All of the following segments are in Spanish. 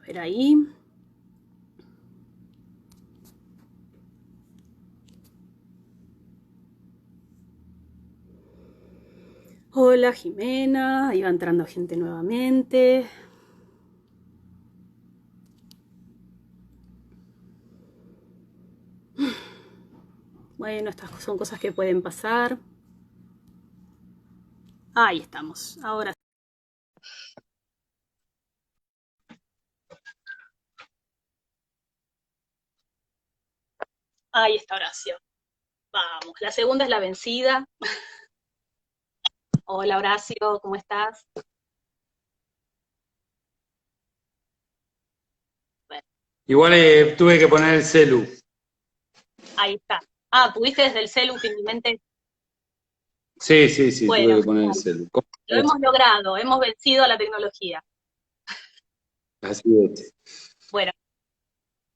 Espera ahí. Hola Jimena, ahí va entrando gente nuevamente. Bueno, estas son cosas que pueden pasar. Ahí estamos, ahora. Ahí está Horacio. Vamos, la segunda es la vencida. Hola Horacio, ¿cómo estás? Bueno, Igual tuve que poner el celu. ahí está. Ah, ¿pudiste desde el celu finalmente? Sí, sí, sí, tuve Bueno, que poner el genial. celu. ¿Cómo Lo estás? hemos logrado, hemos vencido a la tecnología. Así es. Bueno,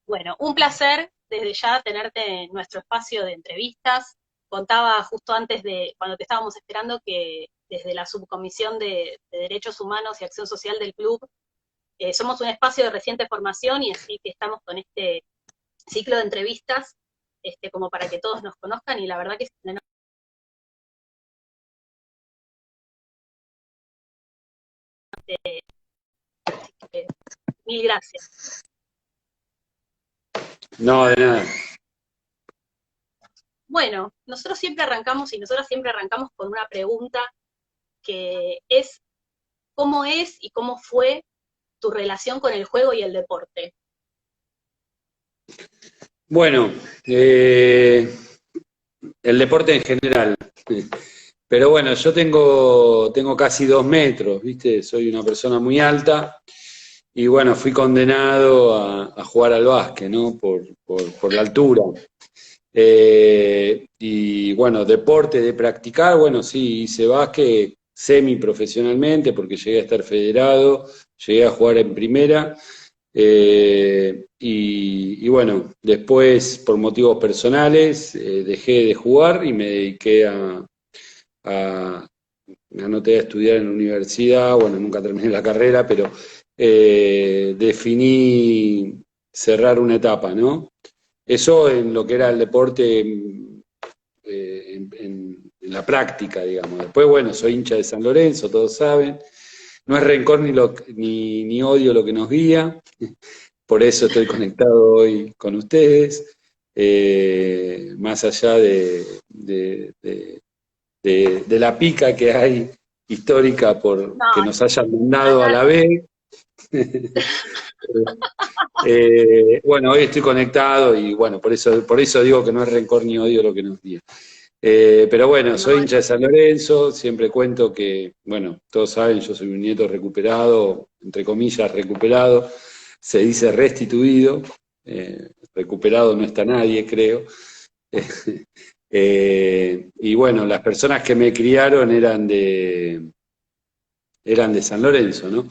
bueno, un placer desde ya tenerte en nuestro espacio de entrevistas. Contaba justo antes de, cuando te estábamos esperando, que desde la Subcomisión de Derechos Humanos y Acción Social del Club, somos un espacio de reciente formación y así que estamos con este ciclo de entrevistas, como para que todos nos conozcan y la verdad que es un enorme, mil gracias. No, de nada. Bueno, nosotros siempre arrancamos y nosotras siempre arrancamos con una pregunta que es ¿cómo es y cómo fue tu relación con el juego y el deporte? Bueno, el deporte en general. Pero bueno, yo tengo casi 2 metros, ¿viste? Soy una persona muy alta y bueno, fui condenado a jugar al básquet, ¿no? Por la altura. Y bueno, deporte de practicar, bueno, sí, hice básquet semiprofesionalmente porque llegué a estar federado, llegué a jugar en primera. Y bueno, después por motivos personales dejé de jugar y me dediqué a, me anoté a estudiar en la universidad, bueno, nunca terminé la carrera, pero definí cerrar una etapa, ¿no? Eso en lo que era el deporte, en la práctica, digamos. Después, bueno, soy hincha de San Lorenzo, todos saben. No es rencor ni odio lo que nos guía, por eso estoy conectado hoy con ustedes, más allá de la pica que hay histórica por No, que nos hayan mandado a acá, la B. Bueno, hoy estoy conectado y bueno, por eso digo que no es rencor ni odio lo que nos guía. Pero bueno, soy no, hincha de San Lorenzo, siempre cuento que, bueno, todos saben, yo soy un nieto recuperado, entre comillas, recuperado, se dice restituido, recuperado no está nadie, creo. Y bueno, las personas que me criaron eran de San Lorenzo, ¿no?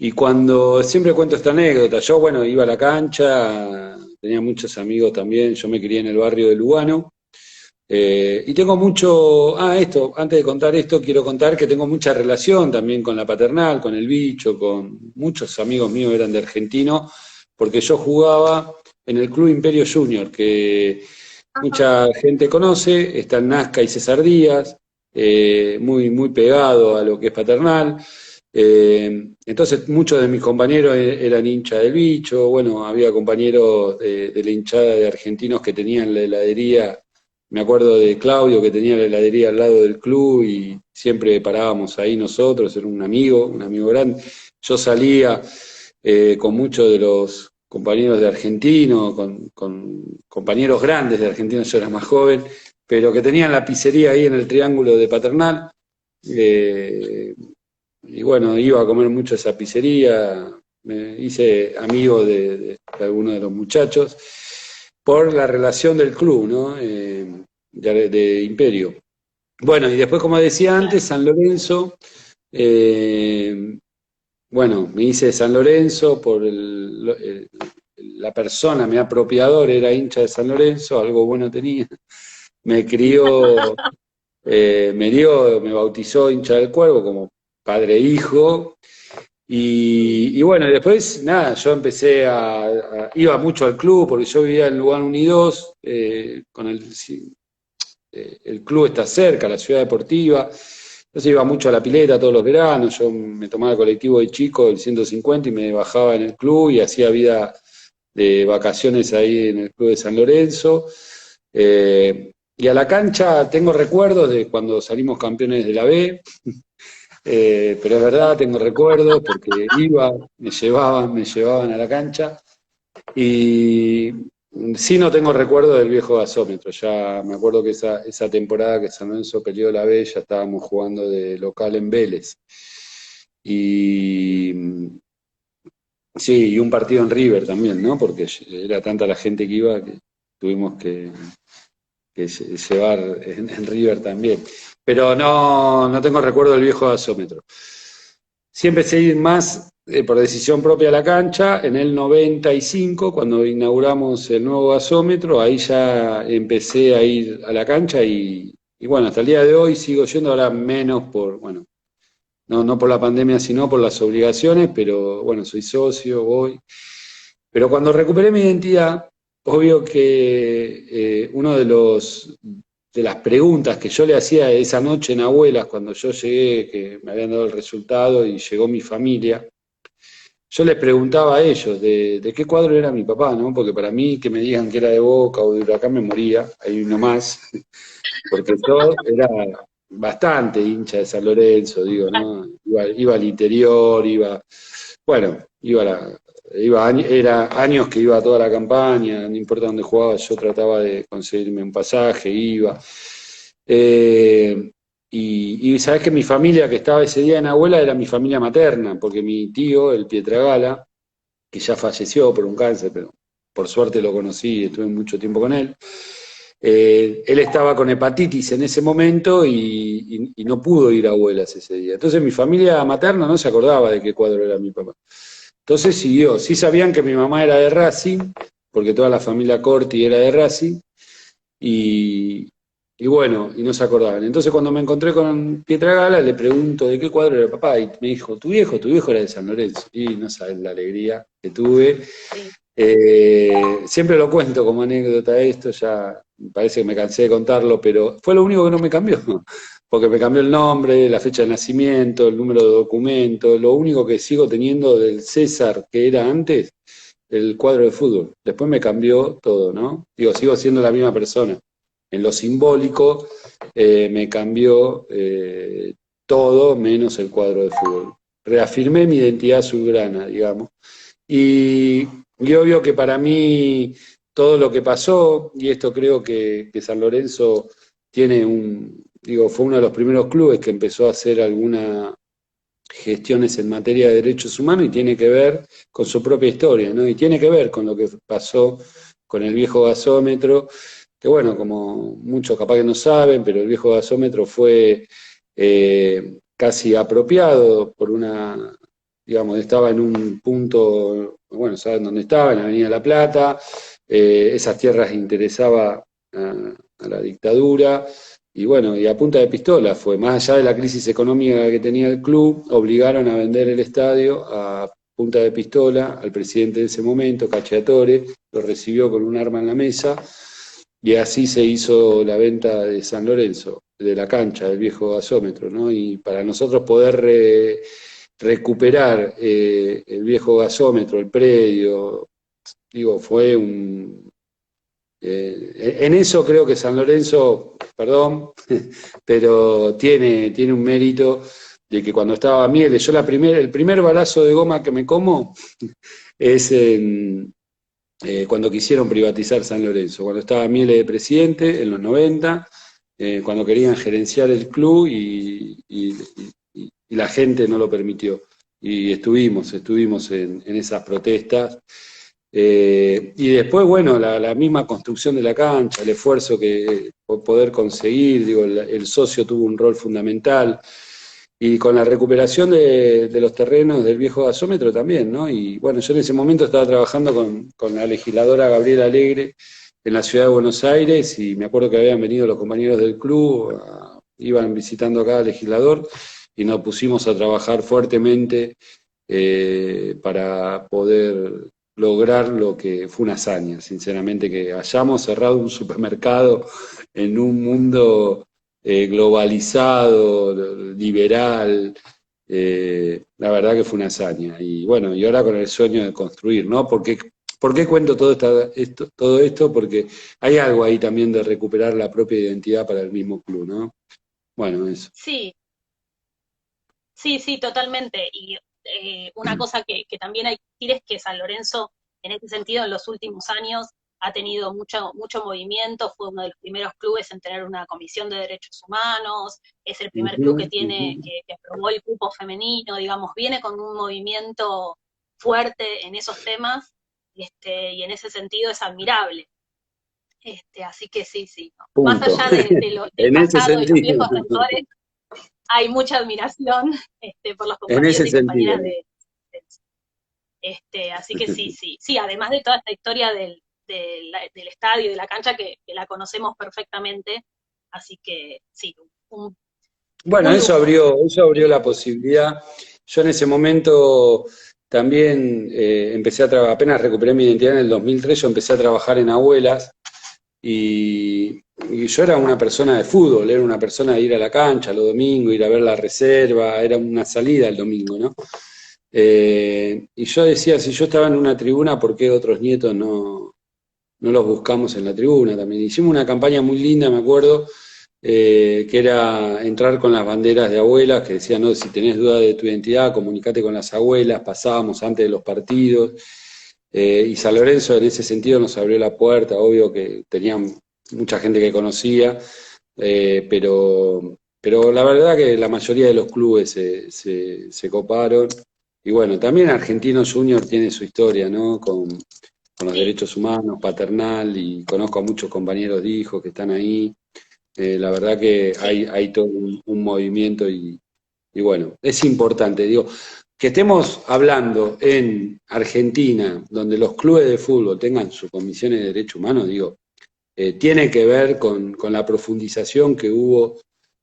Y cuando siempre cuento esta anécdota, yo, bueno, iba a la cancha, tenía muchos amigos también, yo me crié en el barrio de Lugano. Y tengo mucho, esto, antes de contar esto, quiero contar que tengo mucha relación también con la paternal, con el bicho, con muchos amigos míos eran de Argentino, porque yo jugaba en el Club Imperio Junior, que mucha gente conoce, está en Nazca y César Díaz, muy, muy pegado a lo que es paternal. Entonces muchos de mis compañeros eran hinchas del bicho, bueno, había compañeros de la hinchada de argentinos que tenían la heladería. Me acuerdo de Claudio que tenía la heladería al lado del club y siempre parábamos ahí nosotros, era un amigo grande. Yo salía con muchos de los compañeros de Argentino, con compañeros grandes de Argentino, yo era más joven, pero que tenían la pizzería ahí en el Triángulo de Paternal. eh, y bueno, iba a comer mucho a esa pizzería, me hice amigo de algunos de los muchachos por la relación del club, ¿no? De Imperio. Bueno, y después, como decía claro, antes, San Lorenzo, eh, bueno, me hice de San Lorenzo por la persona, mi apropiador era hincha de San Lorenzo, algo bueno tenía. Me crió, me bautizó hincha del Cuervo como padre e hijo. Y bueno, y después, nada, yo empecé iba mucho al club, porque yo vivía en Lugano Unidos, el club está cerca, la ciudad deportiva, entonces iba mucho a la pileta todos los veranos, yo me tomaba el colectivo de chico, el 150, y me bajaba en el club y hacía vida de vacaciones ahí en el club de San Lorenzo. Y a la cancha tengo recuerdos de cuando salimos campeones de la B, pero es verdad, tengo recuerdos porque iba, me llevaban a la cancha. Y sí, no tengo recuerdo del viejo gasómetro. Ya me acuerdo que esa temporada que San Lorenzo peleó la B, ya estábamos jugando de local en Vélez. Y sí, y un partido en River también, ¿no? Porque era tanta la gente que iba que tuvimos que llevar en River también. Pero no tengo recuerdo del viejo gasómetro. Sí empecé a ir más por decisión propia a la cancha. En el 95, cuando inauguramos el nuevo gasómetro, ahí ya empecé a ir a la cancha y bueno, hasta el día de hoy sigo yendo, ahora menos bueno, no por la pandemia, sino por las obligaciones, pero bueno, soy socio, voy. Pero cuando recuperé mi identidad, obvio que uno de las preguntas que yo le hacía esa noche en Abuelas, cuando yo llegué, que me habían dado el resultado y llegó mi familia, yo les preguntaba a ellos de qué cuadro era mi papá, ¿no? Porque para mí que me digan que era de Boca o de Huracán me moría, ahí nomás, porque yo era bastante hincha de San Lorenzo, digo, ¿no? Iba al interior, bueno, era años que iba a toda la campaña, no importa dónde jugaba, yo trataba de conseguirme un pasaje, iba. Y sabés que mi familia que estaba ese día en Abuela era mi familia materna, porque mi tío, el Pietragala, que ya falleció por un cáncer, pero por suerte lo conocí y estuve mucho tiempo con él. Él estaba con hepatitis en ese momento y no pudo ir a Abuelas ese día. Entonces mi familia materna no se acordaba de qué cuadro era mi papá. Entonces siguió. Sí sabían que mi mamá era de Racing, porque toda la familia Corti era de Racing, y, y bueno, y no se acordaban. Entonces cuando me encontré con Pietragala, le pregunto de qué cuadro era el papá, y me dijo, tu viejo era de San Lorenzo. Y no sabes la alegría que tuve. Sí. Siempre lo cuento como anécdota esto, ya parece que me cansé de contarlo, pero fue lo único que no me cambió, porque me cambió el nombre, la fecha de nacimiento, el número de documento, lo único que sigo teniendo del César que era antes, el cuadro de fútbol. Después me cambió todo, ¿no? Digo, sigo siendo la misma persona. En lo simbólico me cambió todo menos el cuadro de fútbol. Reafirmé mi identidad azulgrana, digamos. Y obvio que para mí todo lo que pasó, y esto creo que San Lorenzo fue uno de los primeros clubes que empezó a hacer algunas gestiones en materia de derechos humanos y tiene que ver con su propia historia, ¿no? Y tiene que ver con lo que pasó con el viejo gasómetro, que bueno, como muchos capaz que no saben, pero el viejo gasómetro fue casi apropiado por digamos, estaba en un punto, bueno, ¿saben dónde estaba? En la Avenida La Plata, esas tierras interesaba a la dictadura, y bueno, y a punta de pistola fue, más allá de la crisis económica que tenía el club, obligaron a vender el estadio a punta de pistola al presidente de ese momento, Cacciatore, lo recibió con un arma en la mesa, y así se hizo la venta de San Lorenzo, de la cancha, del viejo gasómetro, ¿no? Y para nosotros poder recuperar el viejo gasómetro, el predio, digo, fue en eso creo que San Lorenzo, perdón, pero tiene un mérito de que cuando estaba Mieles, el primer balazo de goma que me como es cuando quisieron privatizar San Lorenzo, cuando estaba Mieles de presidente en los 90, cuando querían gerenciar el club y la gente no lo permitió. Y estuvimos en esas protestas. Y después, bueno, la misma construcción de la cancha, el esfuerzo que poder conseguir, digo, el socio tuvo un rol fundamental. Y con la recuperación de los terrenos del viejo gasómetro también, ¿no? Y bueno, yo en ese momento estaba trabajando con la legisladora Gabriela Alegre en la ciudad de Buenos Aires y me acuerdo que habían venido los compañeros del club, iban visitando a cada legislador y nos pusimos a trabajar fuertemente para poder lograr lo que fue una hazaña, sinceramente, que hayamos cerrado un supermercado en un mundo globalizado, liberal, la verdad que fue una hazaña. Y bueno, y ahora con el sueño de construir, ¿no? ¿Por qué cuento todo esto? Porque hay algo ahí también de recuperar la propia identidad para el mismo club, ¿no? Bueno, eso. Sí, sí, sí, totalmente. Y una cosa que también hay que decir es que San Lorenzo, en ese sentido, en los últimos años ha tenido mucho movimiento, fue uno de los primeros clubes en tener una comisión de derechos humanos, es el primer Ujú, club que ujú. tiene, que aprobó el cupo femenino, digamos, viene con un movimiento fuerte en esos temas, y en ese sentido es admirable. Así que sí, sí, ¿no? Más Punto. allá del En ese pasado y los sentido. viejos rencores, hay mucha admiración por los En compañeros ese y sentido. compañeras así que sí, sí, sí, además de toda esta historia del estadio y de la cancha que la conocemos perfectamente, así que sí, un, Bueno, un lujo. eso abrió la posibilidad. Yo en ese momento también empecé a trabajar, apenas recuperé mi identidad en el 2003, yo empecé a trabajar en Abuelas y yo era una persona de fútbol, era una persona de ir a la cancha los domingos, ir a ver la reserva, era una salida el domingo, ¿no? Y yo decía, si yo estaba en una tribuna, ¿por qué otros nietos no los buscamos en la tribuna también? Hicimos una campaña muy linda, me acuerdo, que era entrar con las banderas de abuelas, que decían, no, si tenés duda de tu identidad, comunicate con las abuelas, pasábamos antes de los partidos, y San Lorenzo en ese sentido nos abrió la puerta, obvio que tenían mucha gente que conocía, pero la verdad que la mayoría de los clubes se coparon, y bueno, también Argentinos Junior tiene su historia, ¿no? Con los Sí, derechos humanos, paternal, y conozco a muchos compañeros de hijos que están ahí. La verdad que sí, hay todo un movimiento y bueno, es importante, digo, que estemos hablando en Argentina, donde los clubes de fútbol tengan sus comisiones de derechos humanos, digo, tiene que ver con la profundización que hubo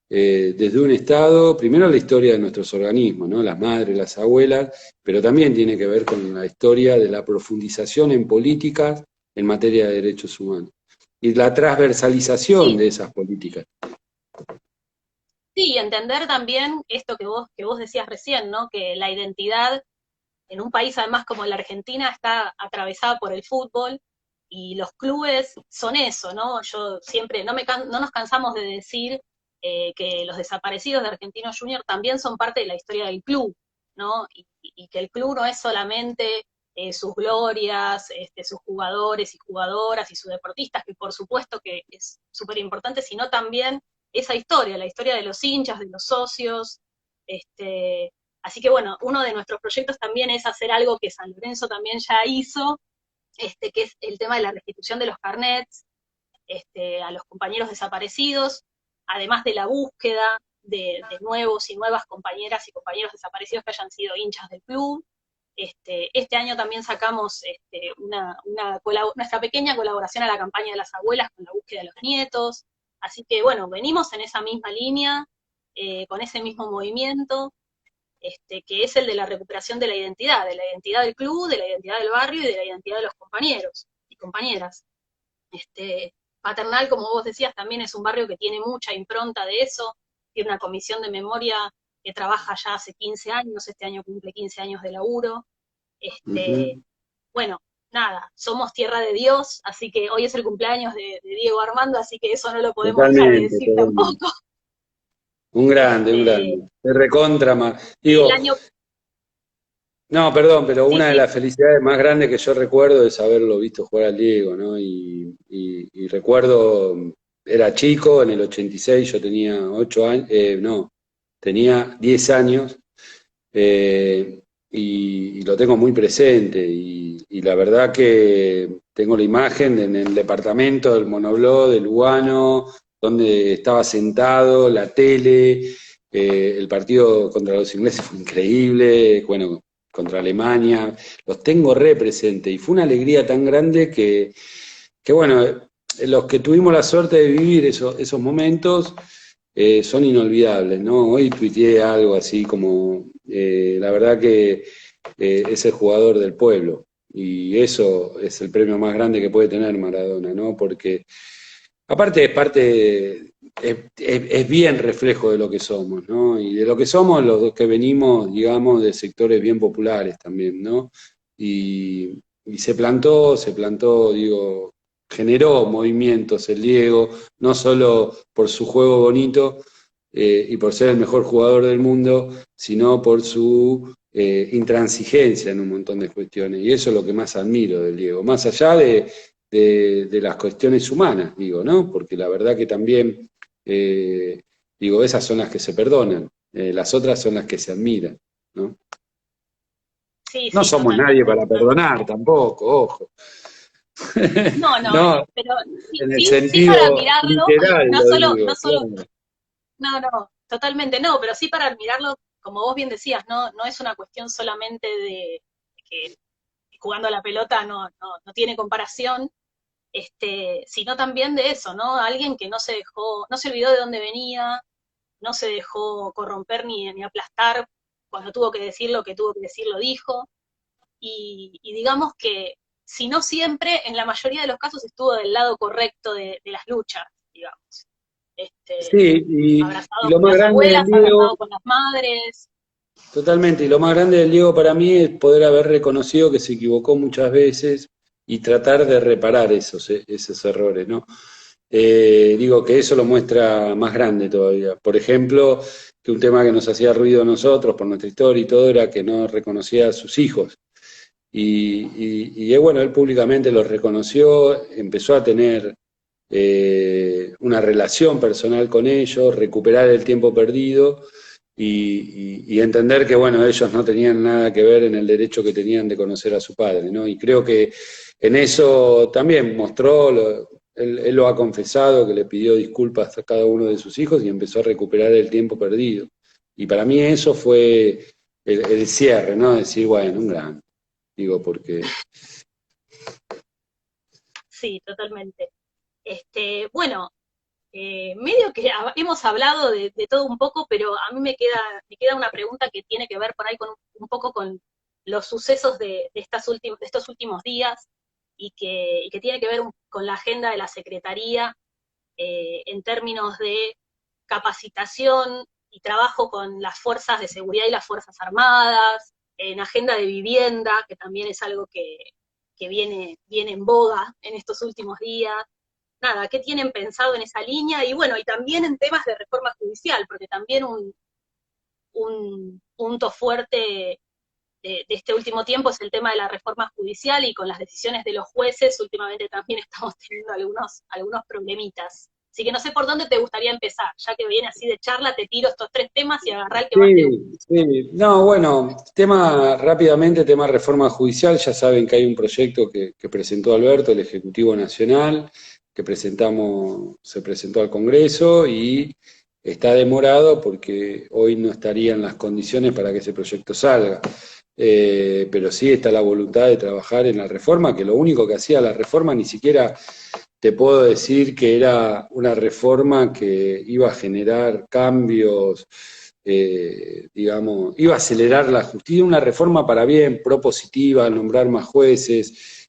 desde un Estado, primero la historia de nuestros organismos, ¿no? Las madres, las abuelas, pero también tiene que ver con la historia de la profundización en políticas en materia de derechos humanos y la transversalización sí. de esas políticas. Sí, y entender también esto que vos decías recién, ¿no? Que la identidad en un país además como la Argentina está atravesada por el fútbol y los clubes son eso, ¿no? Yo siempre, no nos cansamos de decir que los desaparecidos de Argentinos Junior también son parte de la historia del club, ¿no? Y que el club no es solamente sus glorias, sus jugadores y jugadoras y sus deportistas, que por supuesto que es súper importante, sino también esa historia, la historia de los hinchas, de los socios, este, así que bueno, uno de nuestros proyectos también es hacer algo que San Lorenzo también ya hizo, que es el tema de la restitución de los carnets a los compañeros desaparecidos, además de la búsqueda de nuevos y nuevas compañeras y compañeros desaparecidos que hayan sido hinchas del club. Este año también sacamos nuestra pequeña colaboración a la campaña de las abuelas con la búsqueda de los nietos. Así que bueno, venimos en esa misma línea, con ese mismo movimiento, que es el de la recuperación de la identidad del club, de la identidad del barrio y de la identidad de los compañeros y compañeras. Paternal, como vos decías, también es un barrio que tiene mucha impronta de eso, tiene una comisión de memoria que trabaja ya hace 15 años, este año cumple 15 años de laburo. Este, Ujú. bueno, nada, somos tierra de Dios, así que hoy es el cumpleaños de Diego Armando, así que eso no lo podemos dejar de Totalmente, decir totalmente. tampoco. Un grande, un Este, grande. De recontra más. el Digo, año, no, perdón, pero sí, una de sí, las felicidades más grandes que yo recuerdo es haberlo visto jugar al Diego, ¿no? Y recuerdo, era chico, en el 86 yo tenía 8 años, no, tenía 10 años, y lo tengo muy presente. Y la verdad que tengo la imagen en el departamento del monoblog de Lugano, donde estaba sentado, la tele, el partido contra los ingleses fue increíble, bueno, contra Alemania, los tengo re presente y fue una alegría tan grande que bueno, los que tuvimos la suerte de vivir esos momentos son inolvidables, ¿no? Hoy tuiteé algo así como, la verdad que es el jugador del pueblo. Y eso es el premio más grande que puede tener Maradona, ¿no? Porque aparte es parte, es bien reflejo de lo que somos, ¿no? Y de lo que somos los que venimos, digamos, de sectores bien populares también, ¿no? Y se plantó, digo, generó movimientos el Diego, no solo por su juego bonito y por ser el mejor jugador del mundo, sino por su intransigencia en un montón de cuestiones. Y eso es lo que más admiro del Diego, más allá de las cuestiones humanas, digo, ¿no? Porque la verdad que también, digo, esas son las que se perdonan, las otras son las que se admiran, ¿no? Sí, No sí, somos nadie totalmente, para totalmente. perdonar tampoco, ojo. No, no, No, pero sí, en el sí, sí para sentido admirarlo, literal no lo solo, no digo, solo, claro. no, no, totalmente no, pero sí para admirarlo, como vos bien decías, no, no es una cuestión solamente de que jugando a la pelota no tiene comparación, sino también de eso, ¿no? Alguien que no se dejó, no se olvidó de dónde venía, no se dejó corromper ni aplastar, cuando tuvo que decir lo que tuvo que decir lo dijo, y digamos que si no siempre, en la mayoría de los casos estuvo del lado correcto de las luchas, digamos. Sí, y Abrazado lo con más las grande del abuelas, Diego, abrazado con las madres. totalmente, y lo más grande del Diego para mí es poder haber reconocido que se equivocó muchas veces y tratar de reparar esos errores, ¿no? Digo que eso lo muestra más grande todavía. Por ejemplo, que un tema que nos hacía ruido a nosotros por nuestra historia y todo era que no reconocía a sus hijos. Bueno, él públicamente los reconoció, empezó a tener una relación personal con ellos, recuperar el tiempo perdido y entender que, bueno, ellos no tenían nada que ver en el derecho que tenían de conocer a su padre, ¿no? Y creo que en eso también mostró, él lo ha confesado, que le pidió disculpas a cada uno de sus hijos y empezó a recuperar el tiempo perdido. Y para mí eso fue el cierre, ¿no? Decir, bueno, un gran, digo, porque... Sí, totalmente. Bueno, medio que hemos hablado de todo un poco, pero a mí me queda una pregunta que tiene que ver por ahí con un poco con los sucesos de estos últimos días y que tiene que ver con la agenda de la Secretaría en términos de capacitación y trabajo con las fuerzas de seguridad y las fuerzas armadas, en agenda de vivienda, que también es algo que viene en boga en estos últimos días. Nada, ¿qué tienen pensado en esa línea? Y bueno, y también en temas de reforma judicial, porque también un punto fuerte de este último tiempo es el tema de la reforma judicial y con las decisiones de los jueces últimamente también estamos teniendo algunos problemitas. Así que no sé por dónde te gustaría empezar, ya que viene así de charla, te tiro estos tres temas y agarrá el que más te guste. Sí, sí. No, bueno, rápidamente, tema reforma judicial, ya saben que hay un proyecto que presentó Alberto, el Ejecutivo Nacional, se presentó al Congreso y está demorado porque hoy no estarían las condiciones para que ese proyecto salga. Pero sí está la voluntad de trabajar en la reforma, que lo único que hacía la reforma ni siquiera te puedo decir que era una reforma que iba a generar cambios, digamos, iba a acelerar la justicia, una reforma para bien, propositiva, nombrar más jueces,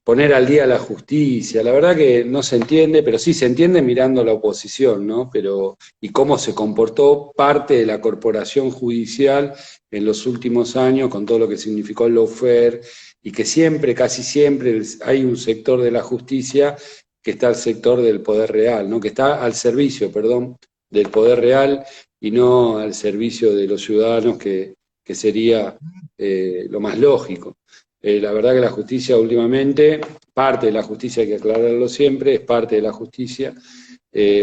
poner al día la justicia. La verdad que no se entiende, pero sí se entiende mirando a la oposición, ¿no? Pero, y cómo se comportó parte de la corporación judicial en los últimos años, con todo lo que significó el lawfare, y que siempre, casi siempre, hay un sector de la justicia que está al sector del poder real, ¿no? Que está al servicio, perdón, del poder real y no al servicio de los ciudadanos, que sería lo más lógico. La verdad que la justicia últimamente, parte de la justicia, hay que aclararlo siempre, es parte de la justicia,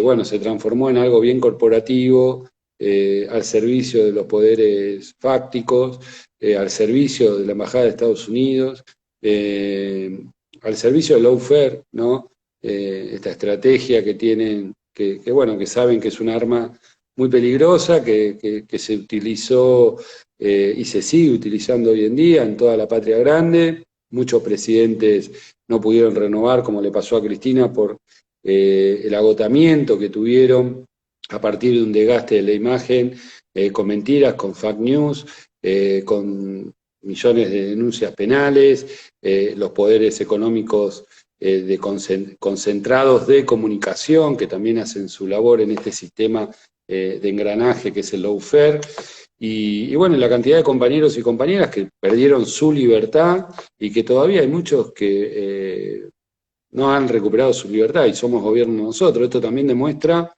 bueno, se transformó en algo bien corporativo, al servicio de los poderes fácticos, al servicio de la Embajada de Estados Unidos, al servicio del lawfare, ¿no? Esta estrategia que tienen, bueno, que saben que es un arma muy peligrosa, que se utilizó y se sigue utilizando hoy en día en toda la patria grande. Muchos presidentes no pudieron renovar, como le pasó a Cristina, por el agotamiento que tuvieron a partir de un desgaste de la imagen con mentiras, con fake news, con millones de denuncias penales, los poderes económicos concentrados de comunicación, que también hacen su labor en este sistema de engranaje que es el lawfare, y bueno, la cantidad de compañeros y compañeras que perdieron su libertad y que todavía hay muchos que no han recuperado su libertad y somos gobierno nosotros. Esto también demuestra,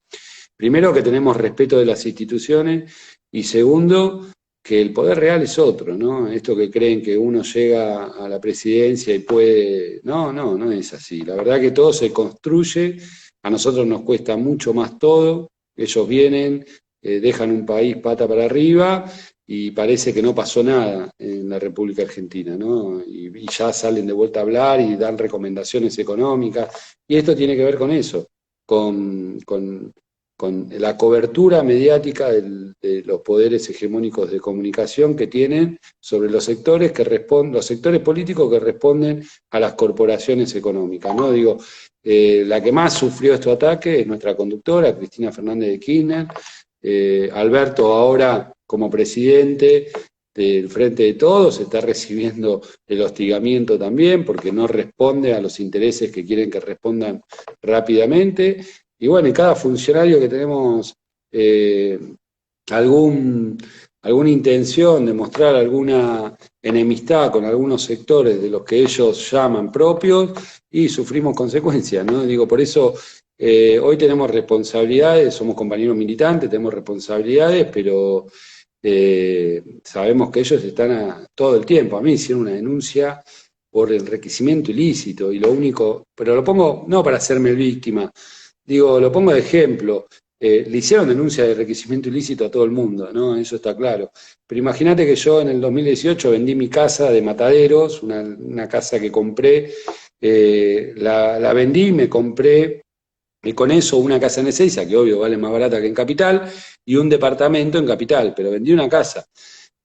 primero, que tenemos respeto de las instituciones y segundo, que el poder real es otro, ¿no? Esto que creen que uno llega a la presidencia y puede... No es así. La verdad que todo se construye, a nosotros nos cuesta mucho más todo, ellos vienen, dejan un país pata para arriba y parece que no pasó nada en la República Argentina, ¿no? Y ya salen de vuelta a hablar y dan recomendaciones económicas, y esto tiene que ver con eso, con la cobertura mediática de los poderes hegemónicos de comunicación que tienen sobre los sectores los sectores políticos que responden a las corporaciones económicas, ¿no? Digo, la que más sufrió estos ataques es nuestra conductora, Cristina Fernández de Kirchner. Alberto ahora como presidente del Frente de Todos está recibiendo el hostigamiento también porque no responde a los intereses que quieren que respondan rápidamente. Y bueno, y cada funcionario que tenemos alguna intención de mostrar alguna enemistad con algunos sectores de los que ellos llaman propios, y sufrimos consecuencias, ¿no? Digo, por eso hoy tenemos responsabilidades, somos compañeros militantes, tenemos responsabilidades, pero sabemos que ellos están todo el tiempo. A mí hicieron una denuncia por enriquecimiento ilícito, y lo único, pero lo pongo no para hacerme víctima, digo, lo pongo de ejemplo. Le hicieron denuncia de enriquecimiento ilícito a todo el mundo, ¿no? Eso está claro. Pero imagínate que yo en el 2018 vendí mi casa de Mataderos, una casa que compré, la vendí y me compré con eso una casa en Ezeiza, que obvio vale más barata que en Capital, y un departamento en Capital, pero vendí una casa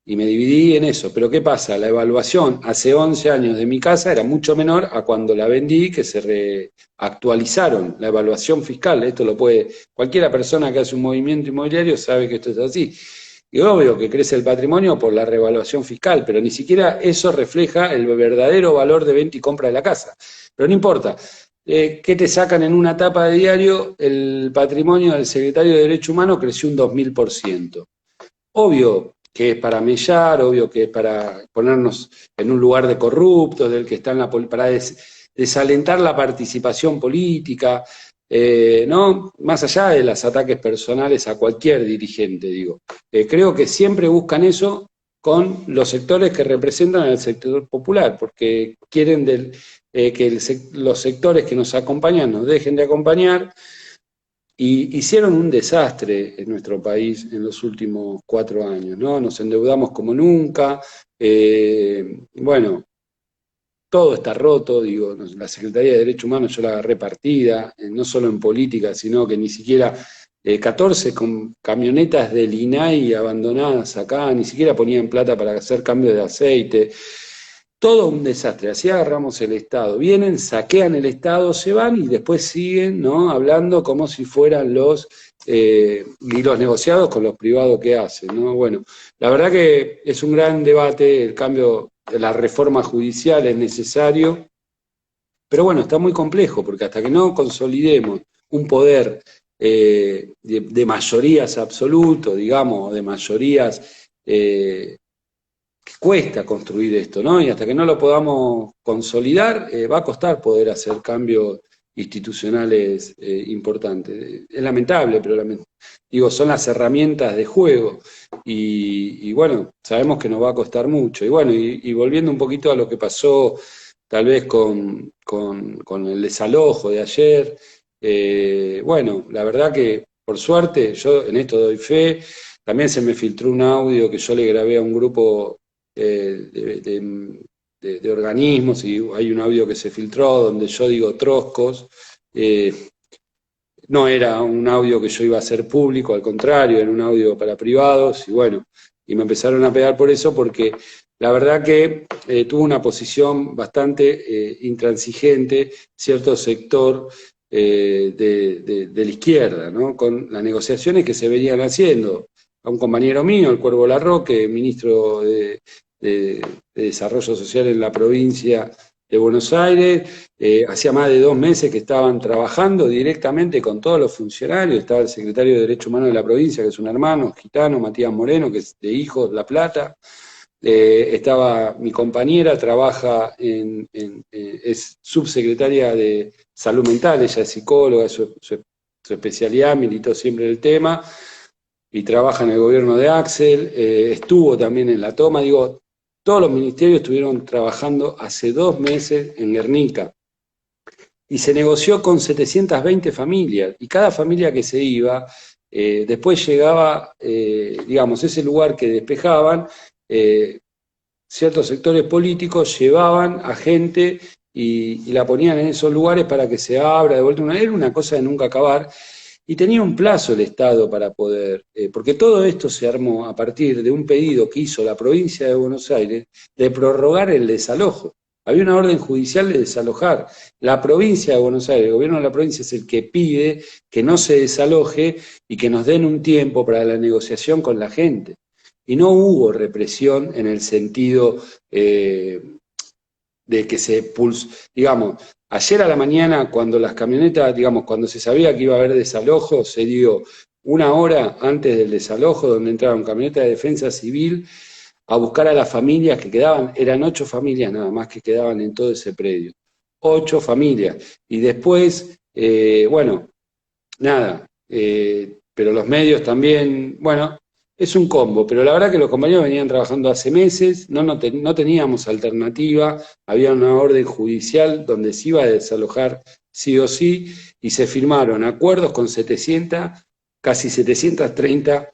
y me dividí en eso. Pero ¿qué pasa? La evaluación hace 11 años de mi casa era mucho menor a cuando la vendí, que se reactualizaron la evaluación fiscal. Esto lo puede, cualquiera persona que hace un movimiento inmobiliario sabe que esto es así. Y obvio que crece el patrimonio por la revaluación fiscal, pero ni siquiera eso refleja el verdadero valor de venta y compra de la casa. Pero no importa. ¿Qué te sacan en una tapa de diario? El patrimonio del secretario de Derecho Humano creció un 2000%. Obvio que es para mellar, obvio que es para ponernos en un lugar de corruptos, del que está en para desalentar la participación política, ¿no? Más allá de los ataques personales a cualquier dirigente, digo. Creo que siempre buscan eso con los sectores que representan al sector popular, porque quieren que los sectores que nos acompañan nos dejen de acompañar, y hicieron un desastre en nuestro país en los últimos 4 años, ¿no? Nos endeudamos como nunca, bueno, todo está roto, digo, la Secretaría de Derechos Humanos yo la agarré partida, no solo en política, sino que ni siquiera 14 camionetas del INAI abandonadas acá, ni siquiera ponían plata para hacer cambio de aceite. Todo un desastre. Así agarramos el Estado. Vienen, saquean el Estado, se van y después siguen, ¿no? Hablando como si fueran y los negociados con los privados que hacen, ¿no? Bueno, la verdad que es un gran debate. El cambio de la reforma judicial es necesario, pero bueno, está muy complejo, porque hasta que no consolidemos un poder de mayorías absoluto, digamos, de mayorías cuesta construir esto, ¿no? Y hasta que no lo podamos consolidar, va a costar poder hacer cambios institucionales importantes. Es lamentable, pero digo, son las herramientas de juego, y bueno, sabemos que nos va a costar mucho. Y bueno, y volviendo un poquito a lo que pasó tal vez con el desalojo de ayer, bueno, la verdad que por suerte, yo en esto doy fe. También se me filtró un audio que yo le grabé a un grupo de organismos, y hay un audio que se filtró donde yo digo troscos. No era un audio que yo iba a hacer público, al contrario, era un audio para privados, y bueno, y me empezaron a pegar por eso, porque la verdad que tuvo una posición bastante intransigente cierto sector de la izquierda, ¿no? Con las negociaciones que se venían haciendo. a un compañero mío, el Cuervo Larroque, ministro de Desarrollo Social en la provincia de Buenos Aires. Hacía más de 2 meses que estaban trabajando directamente con todos los funcionarios. Estaba el secretario de Derechos Humanos de la provincia, que es un hermano gitano, Matías Moreno, que es de Hijos, La Plata. Estaba mi compañera, trabaja es subsecretaria de Salud Mental, ella es psicóloga, su especialidad, militó siempre en el tema, y trabaja en el gobierno de Axel, estuvo también en la toma, digo, todos los ministerios estuvieron trabajando hace 2 meses en Guernica, y se negoció con 720 familias, y cada familia que se iba, después llegaba, digamos, ese lugar que despejaban, ciertos sectores políticos llevaban a gente y la ponían en esos lugares para que se abra de vuelta. Era una cosa de nunca acabar, y tenía un plazo el Estado para poder, porque todo esto se armó a partir de un pedido que hizo la provincia de Buenos Aires de prorrogar el desalojo. Había una orden judicial de desalojar. La provincia de Buenos Aires, el gobierno de la provincia es el que pide que no se desaloje y que nos den un tiempo para la negociación con la gente. Y no hubo represión en el sentido de que se pulsó, digamos, ayer a la mañana cuando las camionetas, digamos, cuando se sabía que iba a haber desalojo, se dio 1 hora antes del desalojo, donde entraron camionetas de defensa civil a buscar a las familias que quedaban, eran 8 familias nada más que quedaban en todo ese predio, 8 familias, y después, bueno, nada, pero los medios también, bueno, es un combo, pero la verdad que los compañeros venían trabajando hace meses, no teníamos alternativa, había una orden judicial donde se iba a desalojar sí o sí, y se firmaron acuerdos con 700, casi 730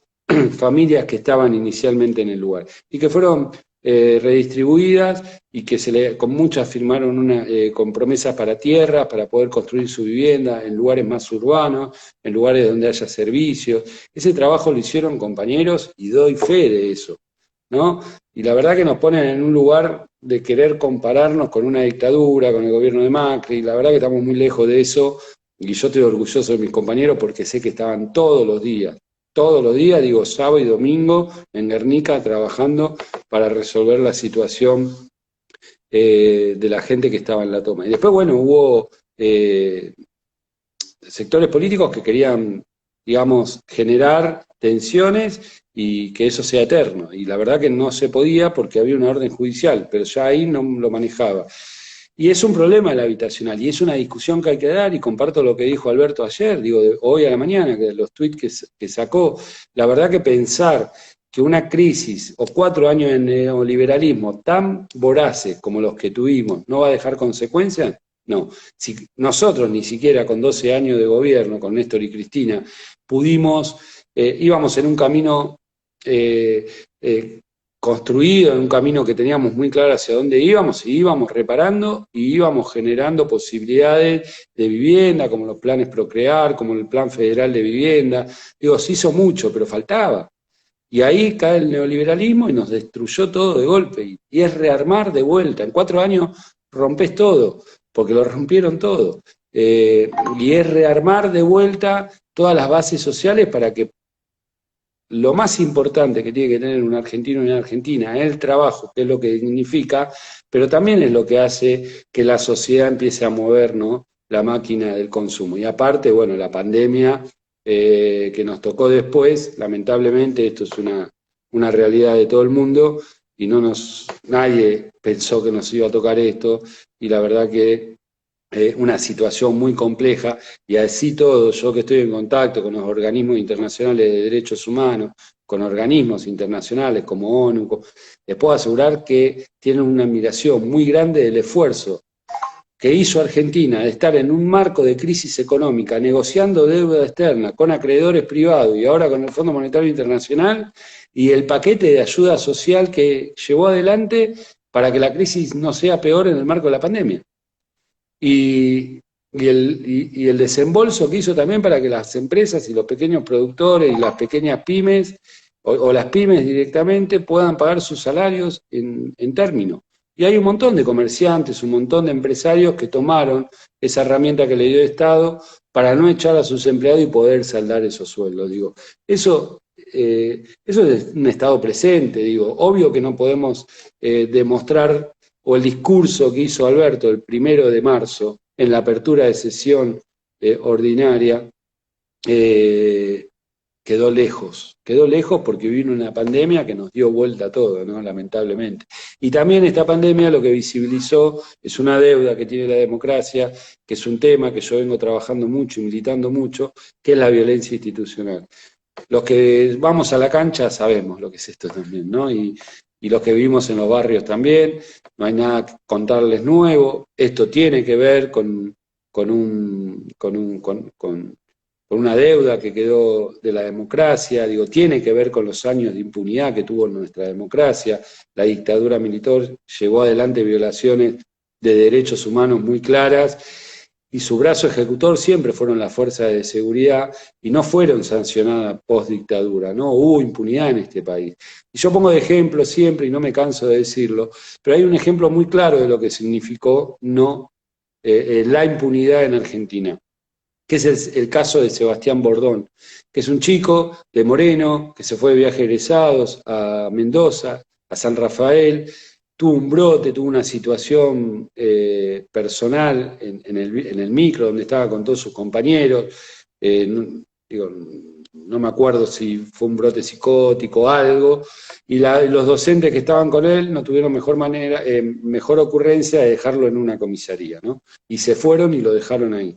familias que estaban inicialmente en el lugar, y que fueron redistribuidas y que con muchas firmaron con promesas para tierras, para poder construir su vivienda en lugares más urbanos, en lugares donde haya servicios. Ese trabajo lo hicieron compañeros y doy fe de eso, ¿no? Y la verdad que nos ponen en un lugar de querer compararnos con una dictadura, con el gobierno de Macri, la verdad que estamos muy lejos de eso, y yo estoy orgulloso de mis compañeros porque sé que estaban todos los días, digo sábado y domingo, en Guernica trabajando para resolver la situación de la gente que estaba en la toma. Y después, bueno, hubo sectores políticos que querían, digamos, generar tensiones y que eso sea eterno. Y la verdad que no se podía porque había una orden judicial, pero ya ahí no lo manejaba. Y es un problema el habitacional, y es una discusión que hay que dar, y comparto lo que dijo Alberto ayer, digo, hoy a la mañana, que los tweets que sacó, la verdad que pensar que una crisis o 4 años de neoliberalismo tan voraces como los que tuvimos no va a dejar consecuencias, no. Si nosotros ni siquiera con 12 años de gobierno, con Néstor y Cristina, pudimos, íbamos en un camino construido, en un camino que teníamos muy claro hacia dónde íbamos, y íbamos reparando y íbamos generando posibilidades de vivienda, como los planes Procrear, como el Plan Federal de Vivienda. Digo, se hizo mucho, pero faltaba. Y ahí cae el neoliberalismo y nos destruyó todo de golpe. Y es rearmar de vuelta. En 4 años rompes todo, porque lo rompieron todo. Y es rearmar de vuelta todas las bases sociales para que lo más importante que tiene que tener un argentino y una argentina es el trabajo, que es lo que dignifica, pero también es lo que hace que la sociedad empiece a mover, ¿no?, la máquina del consumo. Y aparte, bueno, la pandemia que nos tocó después, lamentablemente, esto es una realidad de todo el mundo, y nadie pensó que nos iba a tocar esto, y la verdad que una situación muy compleja, y así todo, yo que estoy en contacto con los organismos internacionales de derechos humanos, con organismos internacionales como ONU, les puedo asegurar que tienen una admiración muy grande del esfuerzo que hizo Argentina de estar en un marco de crisis económica, negociando deuda externa con acreedores privados y ahora con el Fondo Monetario Internacional, y el paquete de ayuda social que llevó adelante para que la crisis no sea peor en el marco de la pandemia. Y el desembolso que hizo también para que las empresas y los pequeños productores y las pequeñas pymes, o las pymes directamente, puedan pagar sus salarios en término. Y hay un montón de comerciantes, un montón de empresarios que tomaron esa herramienta que le dio el Estado para no echar a sus empleados y poder saldar esos sueldos. Digo, eso eso es un estado presente, digo. Obvio que no podemos demostrar, o el discurso que hizo Alberto el 1 de marzo, en la apertura de sesión ordinaria, quedó lejos porque vino una pandemia que nos dio vuelta a todo, ¿no? Lamentablemente. Y también esta pandemia lo que visibilizó es una deuda que tiene la democracia, que es un tema que yo vengo trabajando mucho y militando mucho, que es la violencia institucional. Los que vamos a la cancha sabemos lo que es esto también, ¿no? Y los que vivimos en los barrios también, no hay nada que contarles nuevo, esto tiene que ver con una deuda que quedó de la democracia, digo, tiene que ver con los años de impunidad que tuvo nuestra democracia. La dictadura militar llevó adelante violaciones de derechos humanos muy claras, y su brazo ejecutor siempre fueron las fuerzas de seguridad, y no fueron sancionadas post-dictadura, no hubo impunidad en este país. Y yo pongo de ejemplo siempre, y no me canso de decirlo, pero hay un ejemplo muy claro de lo que significó la impunidad en Argentina, que es el caso de Sebastián Bordón, que es un chico de Moreno, que se fue de viaje egresados a Mendoza, a San Rafael, tuvo un brote, tuvo una situación personal en el micro, donde estaba con todos sus compañeros, no me acuerdo si fue un brote psicótico o algo, y los docentes que estaban con él no tuvieron mejor ocurrencia de dejarlo en una comisaría, ¿no? Y se fueron y lo dejaron ahí.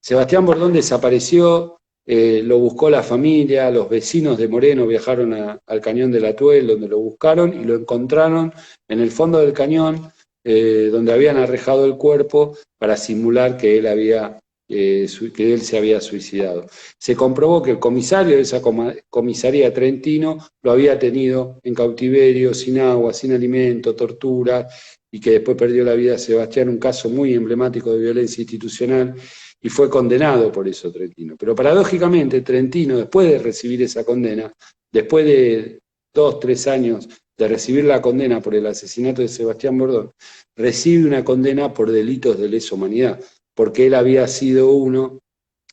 Sebastián Bordón desapareció, lo buscó la familia, los vecinos de Moreno viajaron al cañón del Atuel, donde lo buscaron y lo encontraron en el fondo del cañón, donde habían arrejado el cuerpo para simular que él se había suicidado. Se comprobó que el comisario de esa comisaría Trentino lo había tenido en cautiverio, sin agua, sin alimento, tortura, y que después perdió la vida Sebastián, un caso muy emblemático de violencia institucional, y fue condenado por eso Trentino. Pero paradójicamente Trentino, después de recibir esa condena, después de 2, 3 años de recibir la condena por el asesinato de Sebastián Bordón, recibe una condena por delitos de lesa humanidad, porque él había sido uno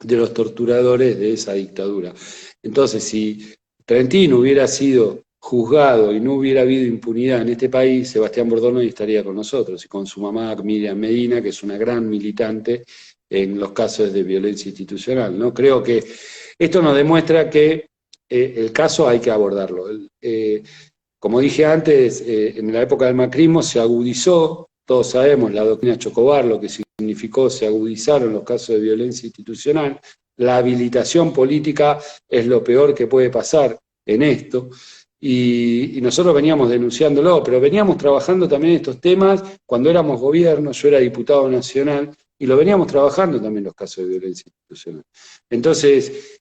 de los torturadores de esa dictadura. Entonces, si Trentino hubiera sido juzgado y no hubiera habido impunidad en este país, Sebastián Bordón hoy estaría con nosotros, y con su mamá Miriam Medina, que es una gran militante en los casos de violencia institucional, ¿no? Creo que esto nos demuestra que el caso hay que abordarlo. Como dije antes, en la época del macrismo se agudizó, todos sabemos, la doctrina Chocobar, lo que significó, se agudizaron los casos de violencia institucional. La habilitación política es lo peor que puede pasar en esto, y nosotros veníamos denunciándolo, pero veníamos trabajando también estos temas cuando éramos gobierno. Yo era diputado nacional, y lo veníamos trabajando también los casos de violencia institucional. Entonces,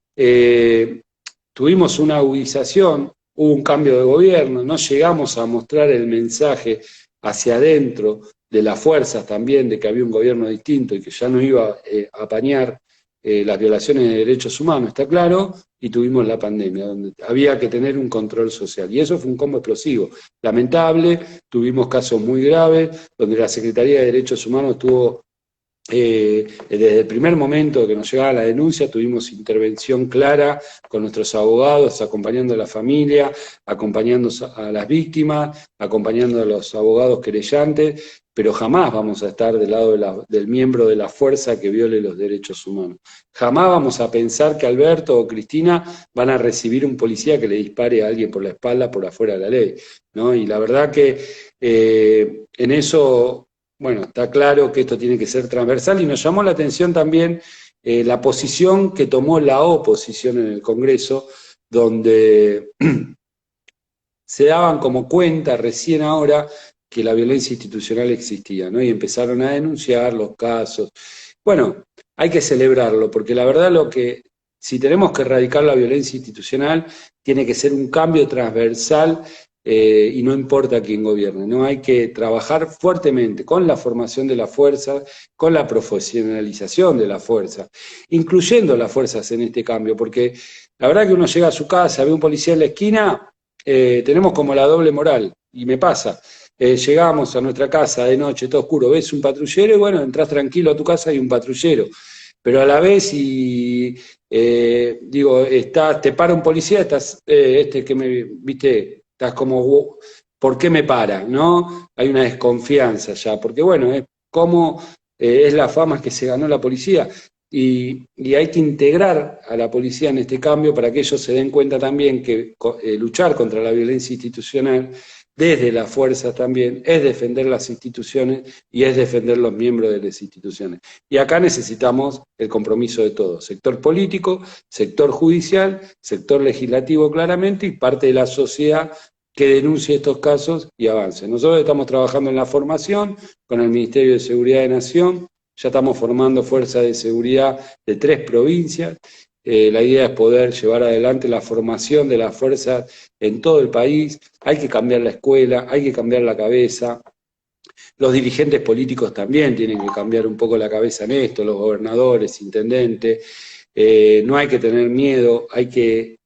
tuvimos una agudización, hubo un cambio de gobierno, no llegamos a mostrar el mensaje hacia adentro de las fuerzas también, de que había un gobierno distinto y que ya no iba a apañar las violaciones de derechos humanos, está claro, y tuvimos la pandemia, donde había que tener un control social. Y eso fue un combo explosivo. Lamentable, tuvimos casos muy graves, donde la Secretaría de Derechos Humanos tuvo... desde el primer momento que nos llegaba la denuncia, tuvimos intervención clara con nuestros abogados, acompañando a la familia, acompañando a las víctimas, acompañando a los abogados querellantes, pero jamás vamos a estar del lado del miembro de la fuerza que viole los derechos humanos. Jamás vamos a pensar que Alberto o Cristina van a recibir un policía que le dispare a alguien por la espalda por afuera de la ley, ¿no? Y la verdad que en eso... Bueno, está claro que esto tiene que ser transversal, y nos llamó la atención también la posición que tomó la oposición en el Congreso, donde se daban como cuenta recién ahora que la violencia institucional existía, ¿no? Y empezaron a denunciar los casos. Bueno, hay que celebrarlo, porque la verdad si tenemos que erradicar la violencia institucional, tiene que ser un cambio transversal. Y no importa quién gobierne, ¿no? Hay que trabajar fuertemente con la formación de las fuerzas, con la profesionalización de las fuerzas, incluyendo las fuerzas en este cambio, porque la verdad que uno llega a su casa, ve un policía en la esquina, tenemos como la doble moral, y me pasa. Llegamos a nuestra casa de noche, todo oscuro, ves un patrullero y bueno, entras tranquilo a tu casa y un patrullero. Pero a la vez, si Digo, te para un policía, estás, viste, estás como, ¿por qué me para? ¿No? Hay una desconfianza ya, porque bueno, es como es la fama que se ganó la policía. Y hay que integrar a la policía en este cambio para que ellos se den cuenta también que luchar contra la violencia institucional desde las fuerzas también es defender las instituciones y es defender los miembros de las instituciones. Y acá necesitamos el compromiso de todos, sector político, sector judicial, sector legislativo claramente y parte de la sociedad que denuncie estos casos y avance. Nosotros estamos trabajando en la formación con el Ministerio de Seguridad de Nación, ya estamos formando fuerzas de seguridad de 3 provincias. La idea es poder llevar adelante la formación de las fuerzas en todo el país. Hay que cambiar la escuela, hay que cambiar la cabeza. Los dirigentes políticos también tienen que cambiar un poco la cabeza en esto, los gobernadores, intendentes. No hay que tener miedo, hay que,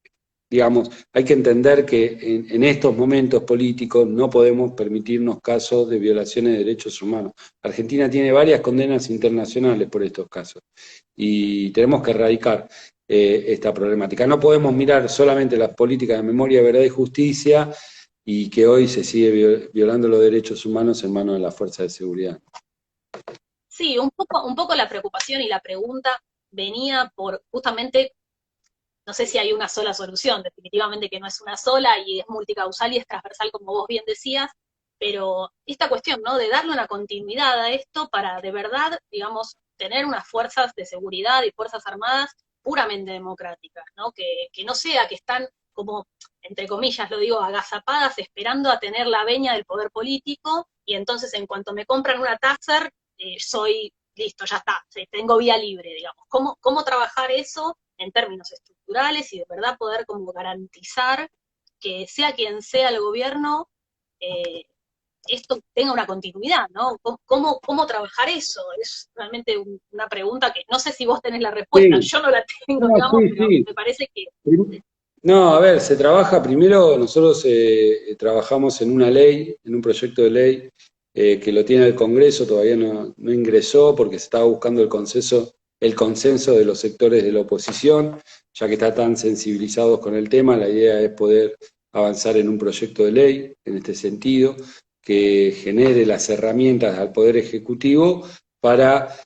digamos, hay que entender que en estos momentos políticos no podemos permitirnos casos de violaciones de derechos humanos. Argentina tiene varias condenas internacionales por estos casos y tenemos que erradicar esta problemática. No podemos mirar solamente las políticas de memoria, verdad y justicia y que hoy se sigue violando los derechos humanos en manos de las fuerzas de seguridad. Sí, un poco la preocupación y la pregunta venía por justamente, no sé si hay una sola solución, definitivamente que no es una sola y es multicausal y es transversal, como vos bien decías, pero esta cuestión, ¿no? De darle una continuidad a esto para de verdad, digamos, tener unas fuerzas de seguridad y fuerzas armadas puramente democráticas, ¿no? Que no sea que están como, entre comillas lo digo, agazapadas esperando a tener la veña del poder político y entonces en cuanto me compran una Taser, soy listo, ya está, tengo vía libre, digamos. ¿Cómo trabajar eso en términos estructurales y de verdad poder como garantizar que sea quien sea el gobierno, eh, esto tenga una continuidad, ¿no? ¿Cómo trabajar eso? Es realmente una pregunta que no sé si vos tenés la respuesta, Sí, yo no la tengo, no, digamos, sí, pero sí. me parece que... No, a ver, se trabaja primero, nosotros trabajamos en una ley, en un proyecto de ley que lo tiene el Congreso, todavía no ingresó porque se estaba buscando el consenso de los sectores de la oposición, ya que están tan sensibilizados con el tema, la idea es poder avanzar en un proyecto de ley en este sentido, que genere las herramientas al Poder Ejecutivo para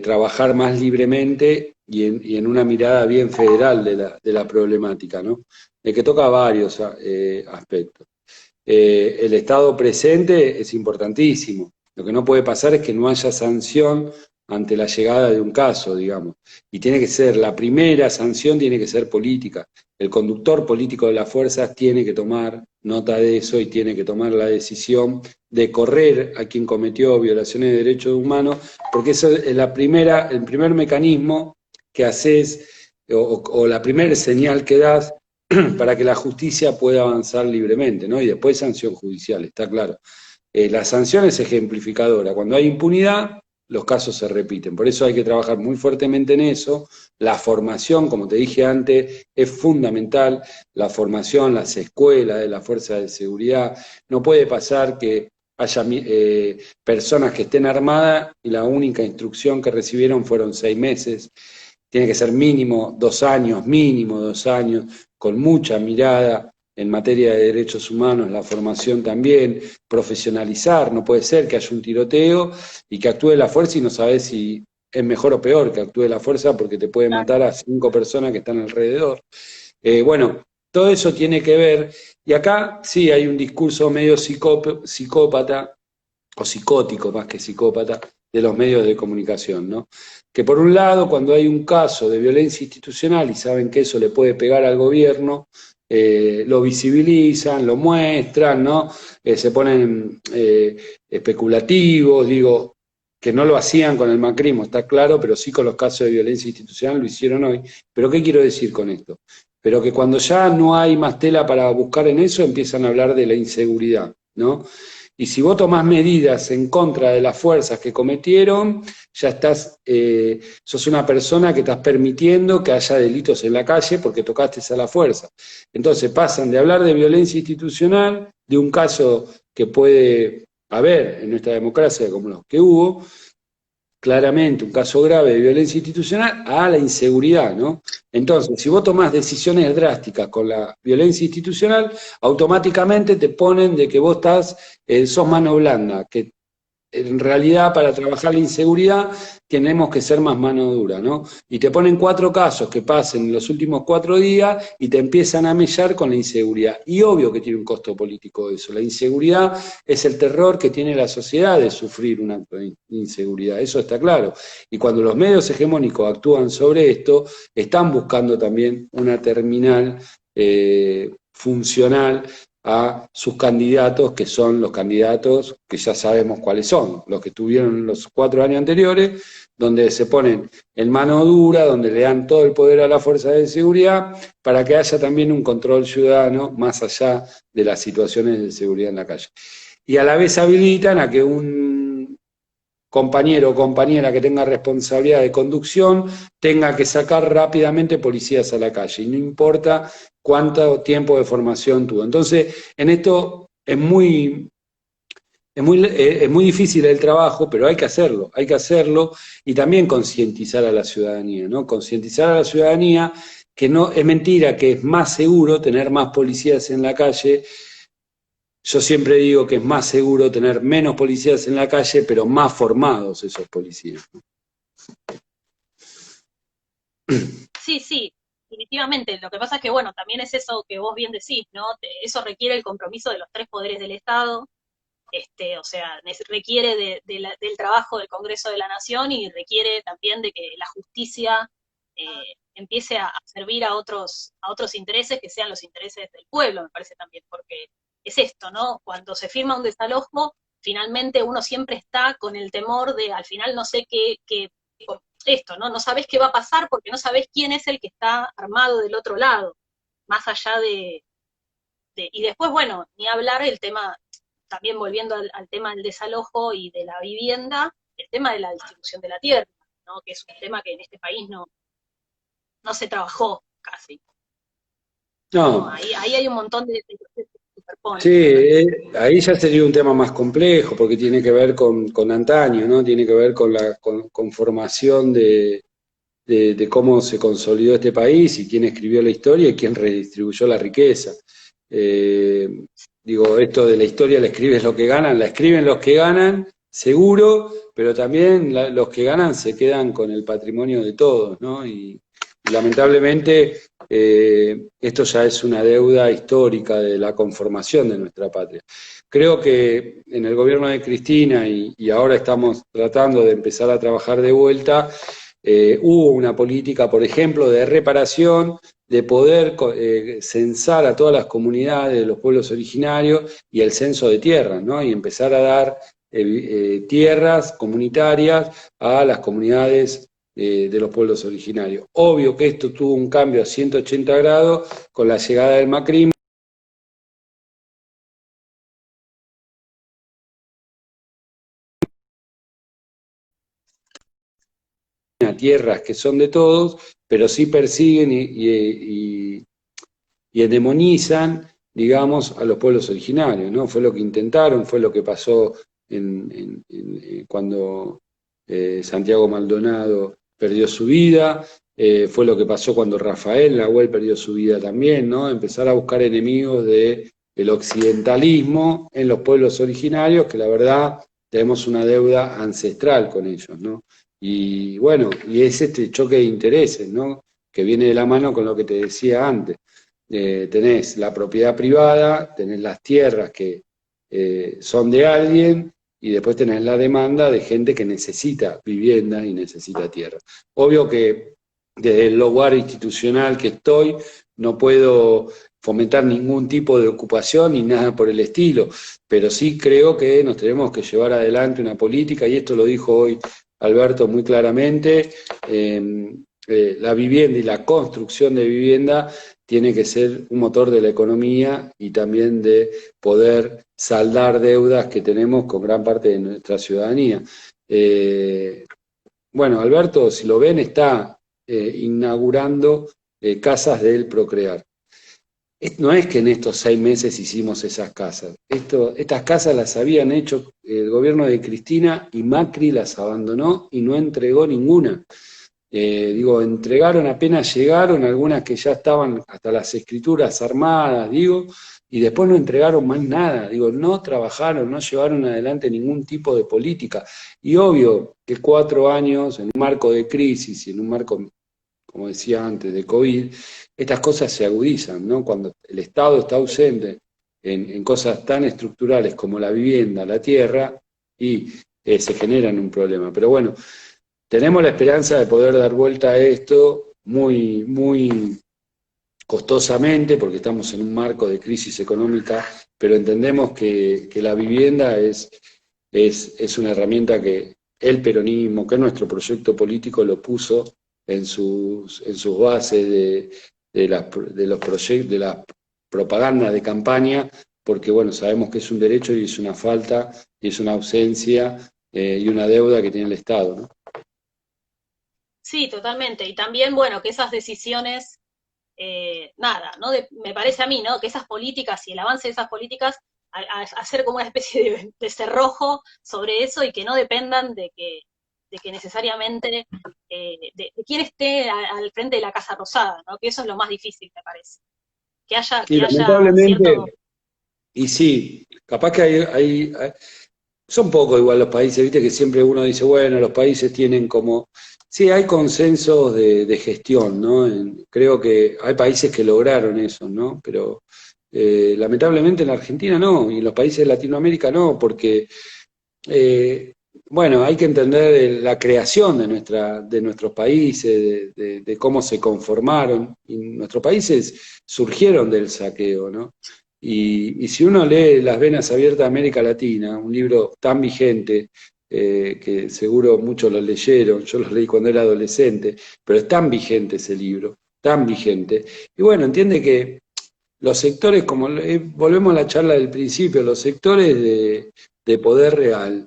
trabajar más libremente y en una mirada bien federal de la problemática, ¿no? Que toca varios aspectos. El Estado presente es importantísimo. Lo que no puede pasar es que no haya sanción ante la llegada de un caso, digamos. Y tiene que ser, la primera sanción tiene que ser política. El conductor político de las fuerzas tiene que tomar nota de eso y tiene que tomar la decisión de correr a quien cometió violaciones de derechos humanos, porque eso es el primer mecanismo que haces o la primera señal que das para que la justicia pueda avanzar libremente, ¿no? Y después sanción judicial, está claro. La sanción es ejemplificadora. Cuando hay impunidad, los casos se repiten. Por eso hay que trabajar muy fuertemente en eso. La formación, como te dije antes, es fundamental. La formación, las escuelas de la fuerza de seguridad. No puede pasar que haya personas que estén armadas y la única instrucción que recibieron fueron 6 meses. Tiene que ser mínimo 2 años, con mucha mirada en materia de derechos humanos, la formación también, profesionalizar, no puede ser que haya un tiroteo y que actúe la fuerza y no sabes si es mejor o peor que actúe la fuerza porque te puede matar a 5 personas que están alrededor. Bueno, todo eso tiene que ver, y acá sí hay un discurso medio psicópata, o psicótico más que psicópata, de los medios de comunicación, ¿no? Que por un lado, cuando hay un caso de violencia institucional y saben que eso le puede pegar al gobierno, lo visibilizan, lo muestran, ¿no? Se ponen especulativos, digo, que no lo hacían con el macrismo, está claro, pero sí con los casos de violencia institucional lo hicieron hoy. Pero ¿qué quiero decir con esto? Pero que cuando ya no hay más tela para buscar en eso, empiezan a hablar de la inseguridad, ¿no? Y si vos tomás medidas en contra de las fuerzas que cometieron, ya sos una persona que estás permitiendo que haya delitos en la calle porque tocaste a la fuerza. Entonces pasan de hablar de violencia institucional, de un caso que puede haber en nuestra democracia como los que hubo, claramente un caso grave de violencia institucional a la inseguridad, ¿no? Entonces, si vos tomás decisiones drásticas con la violencia institucional, automáticamente te ponen de que vos sos mano blanda, que en realidad para trabajar la inseguridad tenemos que ser más mano dura, ¿no? Y te ponen 4 casos que pasen en los últimos 4 días y te empiezan a mellar con la inseguridad. Y obvio que tiene un costo político eso. La inseguridad es el terror que tiene la sociedad de sufrir una inseguridad, eso está claro. Y cuando los medios hegemónicos actúan sobre esto, están buscando también una terminal funcional a sus candidatos, que son los candidatos que ya sabemos cuáles son, los que tuvieron los 4 años anteriores, donde se ponen en mano dura, donde le dan todo el poder a la fuerza de seguridad, para que haya también un control ciudadano más allá de las situaciones de seguridad en la calle. Y a la vez habilitan a que un compañero o compañera que tenga responsabilidad de conducción tenga que sacar rápidamente policías a la calle, y no importa cuánto tiempo de formación tuvo. Entonces, en esto es muy difícil el trabajo, pero hay que hacerlo y también concientizar a la ciudadanía, ¿no? Concientizar a la ciudadanía que no es mentira, que es más seguro tener más policías en la calle. Yo siempre digo que es más seguro tener menos policías en la calle, pero más formados esos policías. Sí, sí, definitivamente. Lo que pasa es que, bueno, también es eso que vos bien decís, ¿no? Eso requiere el compromiso de los 3 poderes del Estado, o sea, requiere del trabajo del Congreso de la Nación y requiere también de que la justicia empiece a servir a otros intereses que sean los intereses del pueblo, me parece también, porque es esto, ¿no? Cuando se firma un desalojo, finalmente uno siempre está con el temor de, al final no sé esto, ¿no? No sabés qué va a pasar porque no sabés quién es el que está armado del otro lado, más allá y después, bueno, ni hablar el tema, también volviendo al tema del desalojo y de la vivienda, el tema de la distribución de la tierra, ¿no? Que es un tema que en este país no se trabajó casi. ¿No? No, Ahí hay un montón de cosas que se sí, superponen, me parece. ahí ya sería un tema más complejo, porque tiene que ver con antaño, ¿no? Tiene que ver con la conformación de cómo se consolidó este país y quién escribió la historia y quién redistribuyó la riqueza. Eh, Digo, esto de la historia la escribes lo que ganan, la escriben los que ganan, seguro, pero también los que ganan se quedan con el patrimonio de todos, ¿no? Y lamentablemente esto ya es una deuda histórica de la conformación de nuestra patria. Creo que en el gobierno de Cristina, y ahora estamos tratando de empezar a trabajar de vuelta, hubo una política, por ejemplo, de reparación, de poder censar a todas las comunidades de los pueblos originarios y el censo de tierras, ¿no? Y empezar a dar tierras comunitarias a las comunidades de los pueblos originarios. Obvio que esto tuvo un cambio a 180 grados con la llegada del macrismo. A tierras que son de todos, pero sí persiguen y endemonizan, digamos, a los pueblos originarios, ¿no? Fue lo que intentaron, fue lo que pasó cuando Santiago Maldonado perdió su vida, fue lo que pasó cuando Rafael Nahuel perdió su vida también, ¿no? Empezar a buscar enemigos del occidentalismo en los pueblos originarios, que la verdad tenemos una deuda ancestral con ellos, ¿no? Y bueno, y es este choque de intereses, ¿no? Que viene de la mano con lo que te decía antes. Tenés la propiedad privada, tenés las tierras que son de alguien y después tenés la demanda de gente que necesita vivienda y necesita tierra. Obvio que desde el lugar institucional que estoy no puedo fomentar ningún tipo de ocupación ni nada por el estilo, pero sí creo que nos tenemos que llevar adelante una política, y esto lo dijo hoy Alberto muy claramente, la vivienda y la construcción de vivienda tiene que ser un motor de la economía y también de poder saldar deudas que tenemos con gran parte de nuestra ciudadanía. Bueno, Alberto, si lo ven, está inaugurando Casas del Procrear. No es que en estos 6 meses hicimos esas casas. Estas casas las habían hecho el gobierno de Cristina y Macri las abandonó y no entregó ninguna. Digo, entregaron apenas llegaron, algunas que ya estaban hasta las escrituras armadas, digo, y después no entregaron más nada. Digo, no trabajaron, no llevaron adelante ningún tipo de política. Y obvio que 4 años en un marco de crisis y en un marco, como decía antes, de COVID, estas cosas se agudizan, ¿no? Cuando el Estado está ausente en cosas tan estructurales como la vivienda, la tierra, y se generan un problema. Pero bueno, tenemos la esperanza de poder dar vuelta a esto muy, muy costosamente, porque estamos en un marco de crisis económica, pero entendemos que la vivienda es una herramienta que el peronismo, que nuestro proyecto político lo puso en sus bases de los proyectos, de la propaganda de campaña, porque bueno, sabemos que es un derecho y es una falta, y es una ausencia y una deuda que tiene el Estado, ¿no? Sí, totalmente. Y también, bueno, que esas decisiones, nada, ¿no? Me parece a mí, ¿no? Que esas políticas y el avance de esas políticas, hacer como una especie de cerrojo sobre eso y que no dependan de que necesariamente de quién esté al frente de la Casa Rosada, ¿no? Que eso es lo más difícil, me parece. Y Que haya cierto. lamentablemente, y sí, capaz que son pocos igual los países, viste que siempre uno dice, bueno, los países tienen como, sí, hay consensos de gestión, ¿no? Creo que hay países que lograron eso, ¿no? Pero lamentablemente en la Argentina no, y en los países de Latinoamérica no, porque, eh, bueno, hay que entender la creación de nuestros países, de cómo se conformaron, y nuestros países surgieron del saqueo, ¿no? Y si uno lee Las Venas Abiertas de América Latina, un libro tan vigente, que seguro muchos lo leyeron, yo lo leí cuando era adolescente, pero es tan vigente ese libro, tan vigente. Y bueno, entiende que los sectores, como volvemos a la charla del principio, los sectores de poder real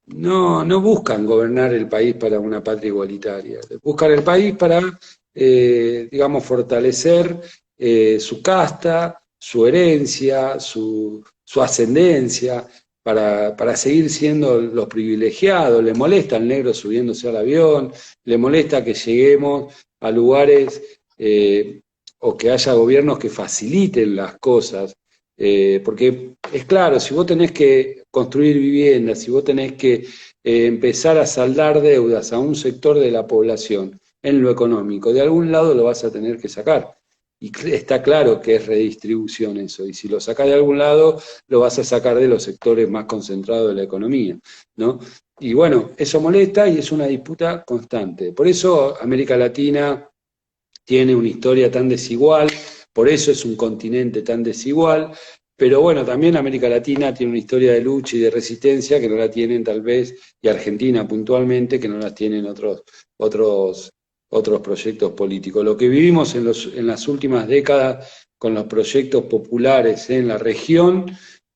no buscan gobernar el país para una patria igualitaria, buscan el país para, digamos, fortalecer su casta, su herencia, su ascendencia, para seguir siendo los privilegiados. Le molesta al negro subiéndose al avión, le molesta que lleguemos a lugares o que haya gobiernos que faciliten las cosas, porque es claro, si vos tenés que construir viviendas, si vos tenés que empezar a saldar deudas a un sector de la población en lo económico, de algún lado lo vas a tener que sacar. Y está claro que es redistribución eso, y si lo sacás de algún lado, lo vas a sacar de los sectores más concentrados de la economía, ¿no? Y bueno, eso molesta y es una disputa constante. Por eso América Latina tiene una historia tan desigual, por eso es un continente tan desigual, pero bueno, también América Latina tiene una historia de lucha y de resistencia que no la tienen tal vez, y Argentina puntualmente, que no la tienen otros, otros proyectos políticos. Lo que vivimos en las últimas décadas con los proyectos populares en la región,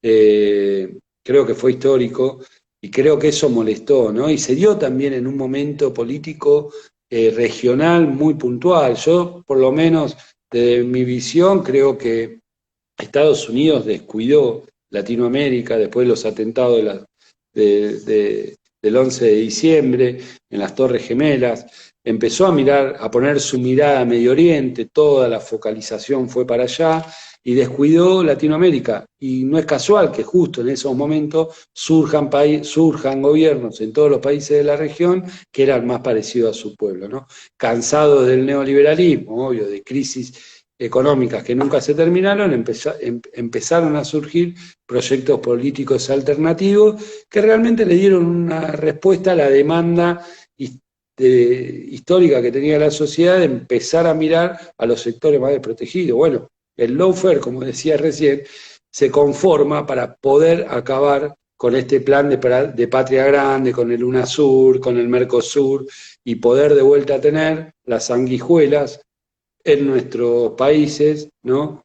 creo que fue histórico y creo que eso molestó, ¿no? Y se dio también en un momento político regional muy puntual. Yo, por lo menos, de mi visión, creo que Estados Unidos descuidó Latinoamérica después de los atentados del 11 de diciembre en las Torres Gemelas. Empezó a mirar, a poner su mirada a Medio Oriente, toda la focalización fue para allá y descuidó Latinoamérica. Y no es casual que justo en esos momentos surjan gobiernos en todos los países de la región que eran más parecidos a su pueblo, ¿no? Cansados del neoliberalismo, obvio, de crisis económicas que nunca se terminaron, empezaron a surgir proyectos políticos alternativos que realmente le dieron una respuesta a la demanda histórica que tenía la sociedad de empezar a mirar a los sectores más desprotegidos. Bueno, el lawfare, como decía recién, se conforma para poder acabar con este plan de patria grande, con el UNASUR, con el Mercosur, y poder de vuelta tener las sanguijuelas en nuestros países, ¿no?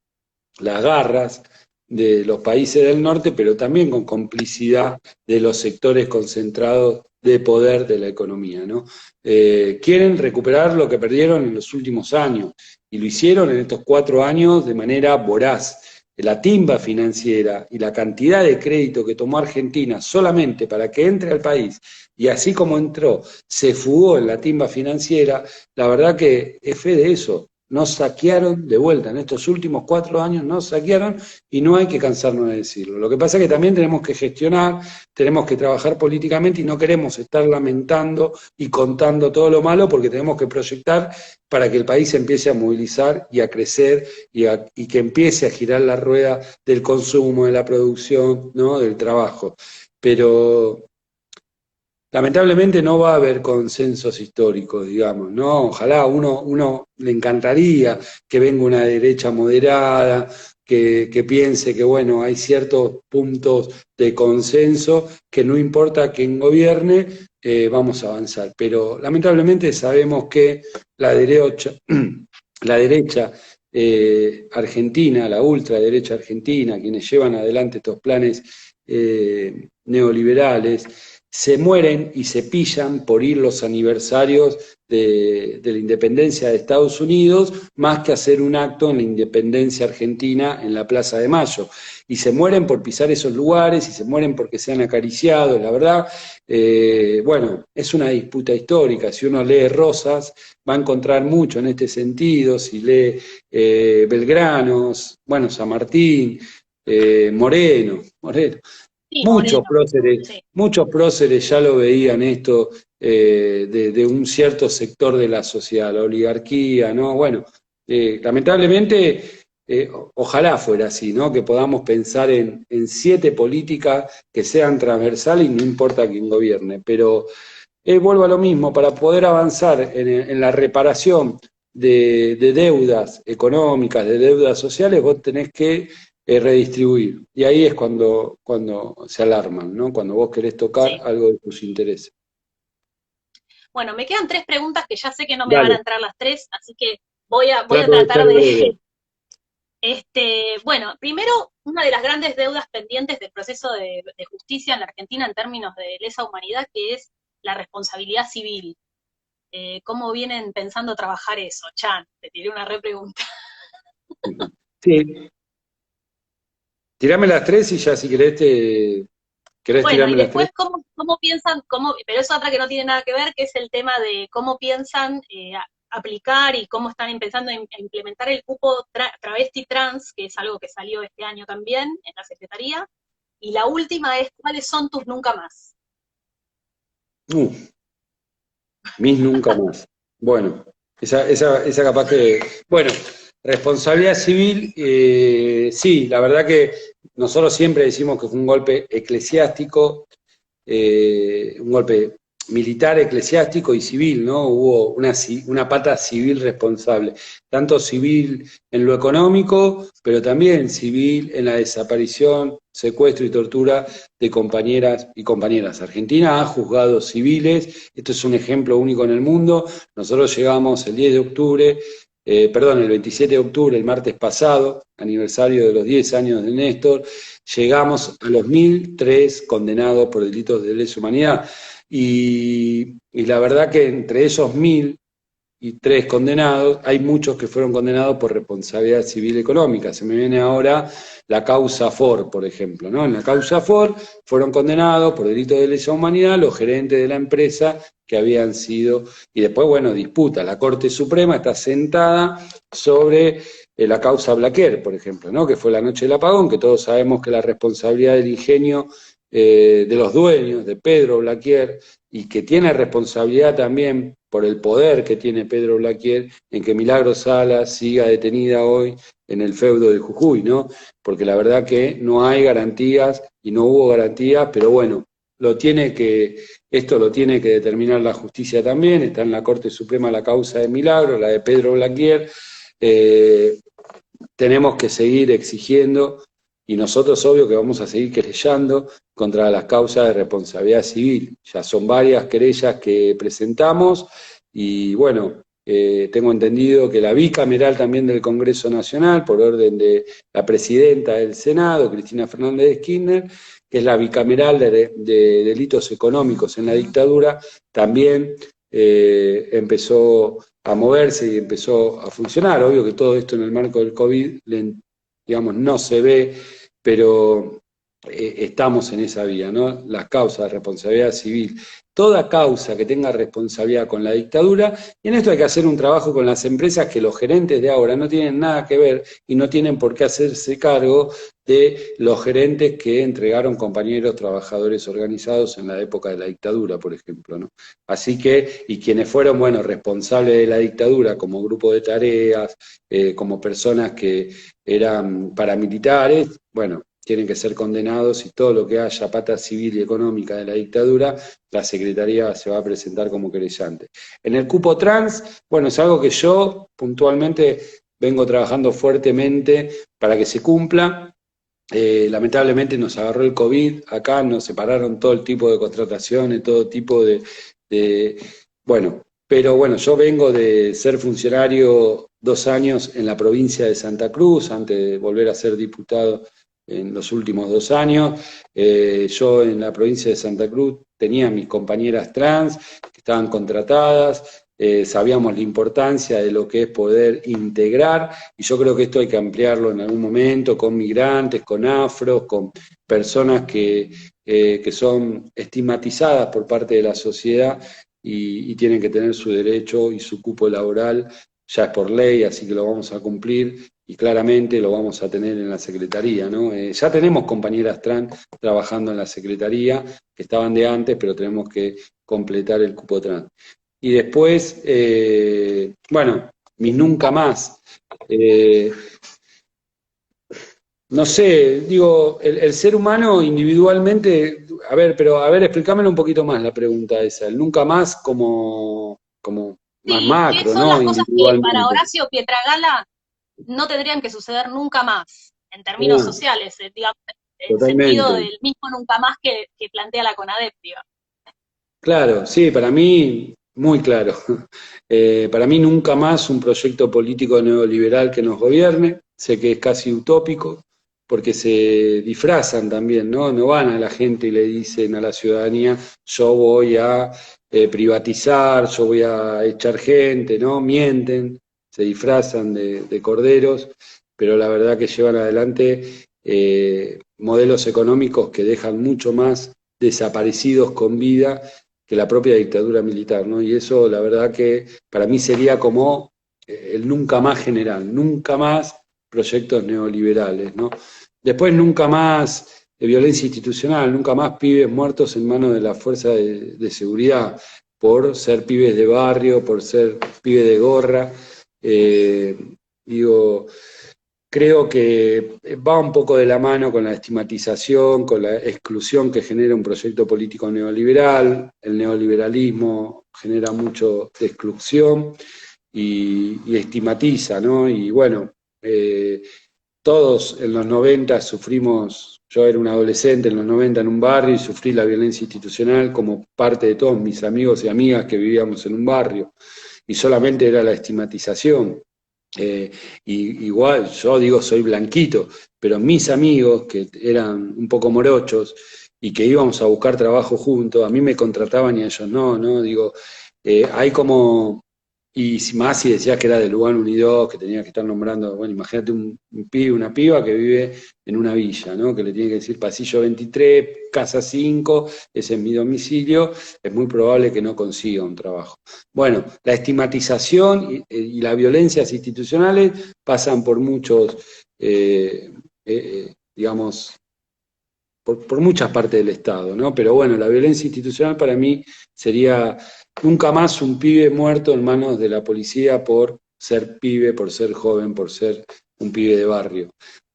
Las garras de los países del norte, pero también con complicidad de los sectores concentrados de poder de la economía, ¿no? Quieren recuperar lo que perdieron en los últimos años, y lo hicieron en estos 4 años de manera voraz. La timba financiera y la cantidad de crédito que tomó Argentina solamente para que entre al país, y así como entró, se fugó en la timba financiera, la verdad que es fe de eso. Nos saquearon de vuelta, en estos últimos 4 años nos saquearon y no hay que cansarnos de decirlo. Lo que pasa es que también tenemos que gestionar, tenemos que trabajar políticamente y no queremos estar lamentando y contando todo lo malo porque tenemos que proyectar para que el país empiece a movilizar y a crecer y que empiece a girar la rueda del consumo, de la producción, ¿no? Del trabajo. Pero lamentablemente no va a haber consensos históricos, digamos, ¿no? Ojalá uno le encantaría que venga una derecha moderada, que piense que, bueno, hay ciertos puntos de consenso, que no importa quién gobierne, vamos a avanzar. Pero lamentablemente sabemos que la derecha, la derecha argentina, la ultraderecha argentina, quienes llevan adelante estos planes neoliberales, se mueren y se pillan por ir los aniversarios de la independencia de Estados Unidos, más que hacer un acto en la independencia argentina en la Plaza de Mayo. Y se mueren por pisar esos lugares y se mueren porque sean acariciados, la verdad. Bueno, es una disputa histórica. Si uno lee Rosas, va a encontrar mucho en este sentido. Si lee Belgranos, bueno, San Martín, Moreno. Sí, Moreno. Sí. Muchos próceres ya lo veían esto de un cierto sector de la sociedad, la oligarquía, ¿no? Bueno, lamentablemente, ojalá fuera así, ¿no? Que podamos pensar en 7 políticas que sean transversales y no importa quién gobierne, pero vuelvo a lo mismo, para poder avanzar en la reparación de deudas económicas, de deudas sociales, vos tenés que redistribuir. Y ahí es cuando se alarman, ¿no? Cuando vos querés tocar Sí. algo de tus intereses. Bueno, me quedan 3 preguntas que ya sé que no me van a Dale, entrar las 3, así que voy a trato de ser tratar breve. de, bueno, primero, una de las grandes deudas pendientes del proceso de justicia en la Argentina en términos de lesa humanidad, que es la responsabilidad civil. ¿Cómo vienen pensando trabajar eso? Chan, te tiré una repregunta. Sí, tirame las 3 y ya si querés Bueno, y tirarme las 3. después, ¿cómo piensan, pero es otra que no tiene nada que ver, que es el tema de cómo piensan aplicar y cómo están empezando a implementar el cupo travesti trans, que es algo que salió este año también en la Secretaría. Y la última es, ¿cuáles son tus nunca más? Uh, Mis nunca más. Bueno, esa capaz que. Bueno, responsabilidad civil, sí, la verdad que nosotros siempre decimos que fue un golpe eclesiástico, un golpe militar, eclesiástico y civil, ¿no? Hubo una pata civil responsable, tanto civil en lo económico, pero también civil en la desaparición, secuestro y tortura de compañeras y compañeras. Argentina ha juzgado civiles, esto es un ejemplo único en el mundo. Nosotros llegamos el 10 de octubre, el 27 de octubre, el martes pasado, aniversario de los 10 años de Néstor, llegamos a los 1.003 condenados por delitos de lesa humanidad. Y la verdad que entre esos 1.003 condenados, hay muchos que fueron condenados por responsabilidad civil económica. Se me viene ahora la causa Ford, por ejemplo, ¿no? En la causa Ford fueron condenados por delitos de lesa humanidad los gerentes de la empresa que habían sido, y después, bueno, disputa. La Corte Suprema está sentada sobre la causa Blaquer, por ejemplo, ¿no? Que fue la noche del apagón, que todos sabemos que la responsabilidad del ingenio de los dueños, de Pedro Blaquier, y que tiene responsabilidad también por el poder que tiene Pedro Blaquier en que Milagro Sala siga detenida hoy en el feudo de Jujuy, ¿no? Porque la verdad que no hay garantías y no hubo garantías, pero bueno, esto lo tiene que determinar la justicia también. Está en la Corte Suprema la causa de Milagro, la de Pedro Blaquier. Tenemos que seguir exigiendo, y nosotros obvio que vamos a seguir querellando contra las causas de responsabilidad civil. Ya son varias querellas que presentamos y bueno, tengo entendido que la bicameral también del Congreso Nacional, por orden de la presidenta del Senado, Cristina Fernández de Kirchner, que es la bicameral de delitos económicos en la dictadura, también empezó a moverse y empezó a funcionar. Obvio que todo esto en el marco del COVID, digamos, no se ve, pero estamos en esa vía, ¿no? Las causas de responsabilidad civil. Toda causa que tenga responsabilidad con la dictadura, y en esto hay que hacer un trabajo con las empresas que los gerentes de ahora no tienen nada que ver y no tienen por qué hacerse cargo de los gerentes que entregaron compañeros trabajadores organizados en la época de la dictadura, por ejemplo, ¿no? Así que, y quienes fueron, bueno, responsables de la dictadura como grupo de tareas, como personas que eran paramilitares, bueno, tienen que ser condenados y todo lo que haya pata civil y económica de la dictadura, la Secretaría se va a presentar como querellante. En el cupo trans, bueno, es algo que yo puntualmente vengo trabajando fuertemente para que se cumpla. Lamentablemente nos agarró el COVID, acá nos separaron todo el tipo de contrataciones, todo tipo de bueno, pero bueno, yo vengo de ser funcionario 2 años en la provincia de Santa Cruz, antes de volver a ser diputado en los últimos 2 años. Yo en la provincia de Santa Cruz tenía mis compañeras trans que estaban contratadas, sabíamos la importancia de lo que es poder integrar, y yo creo que esto hay que ampliarlo en algún momento con migrantes, con afros, con personas que son estigmatizadas por parte de la sociedad y tienen que tener su derecho y su cupo laboral, ya es por ley, así que lo vamos a cumplir y claramente lo vamos a tener en la Secretaría, ¿no? Ya tenemos compañeras trans trabajando en la Secretaría, que estaban de antes, pero tenemos que completar el cupo trans. Y después, bueno, mis nunca más. Eh, no sé, digo, el ser humano individualmente, a ver, pero a ver, explícamelo un poquito más la pregunta esa, el nunca más como más Sí, ¿qué macro, son ¿no? las cosas que para Individualmente. Horacio Pietragala no tendrían que suceder nunca más, en términos Ah, sociales, digamos, en sentido totalmente. del mismo nunca más que plantea la CONADEP, digamos? Claro, sí, para mí, muy claro. Para mí nunca más un proyecto político neoliberal que nos gobierne. Sé que es casi utópico, porque se disfrazan también, ¿no? No van a la gente y le dicen a la ciudadanía, yo voy a privatizar, yo voy a echar gente, ¿no? Mienten, se disfrazan de corderos, pero la verdad que llevan adelante modelos económicos que dejan mucho más desaparecidos con vida que la propia dictadura militar, ¿no? Y eso, la verdad que para mí sería como el nunca más general, nunca más proyectos neoliberales, ¿no? Después nunca más violencia institucional, nunca más pibes muertos en manos de la fuerza de seguridad por ser pibes de barrio, por ser pibes de gorra. Eh, digo, creo que va un poco de la mano con la estigmatización, con la exclusión que genera un proyecto político neoliberal. El neoliberalismo genera mucho de exclusión y estigmatiza, ¿no? Y bueno, eh, todos en los 90 sufrimos, yo era un adolescente en los 90 en un barrio y sufrí la violencia institucional como parte de todos mis amigos y amigas que vivíamos en un barrio. Y solamente era la estigmatización. Y igual, yo digo, soy blanquito, pero mis amigos que eran un poco morochos y que íbamos a buscar trabajo juntos, a mí me contrataban y a ellos no, ¿no? Digo, hay como, y más si decías que era de Lugano Unido, que tenía que estar nombrando, bueno, imagínate un pibe, una piba que vive en una villa, ¿no? Que le tiene que decir pasillo 23, casa 5, ese es mi domicilio, es muy probable que no consiga un trabajo. Bueno, la estigmatización y las violencias institucionales pasan por muchos, digamos, por muchas partes del Estado, ¿no? Pero bueno, la violencia institucional para mí sería nunca más un pibe muerto en manos de la policía por ser pibe, por ser joven, por ser un pibe de barrio.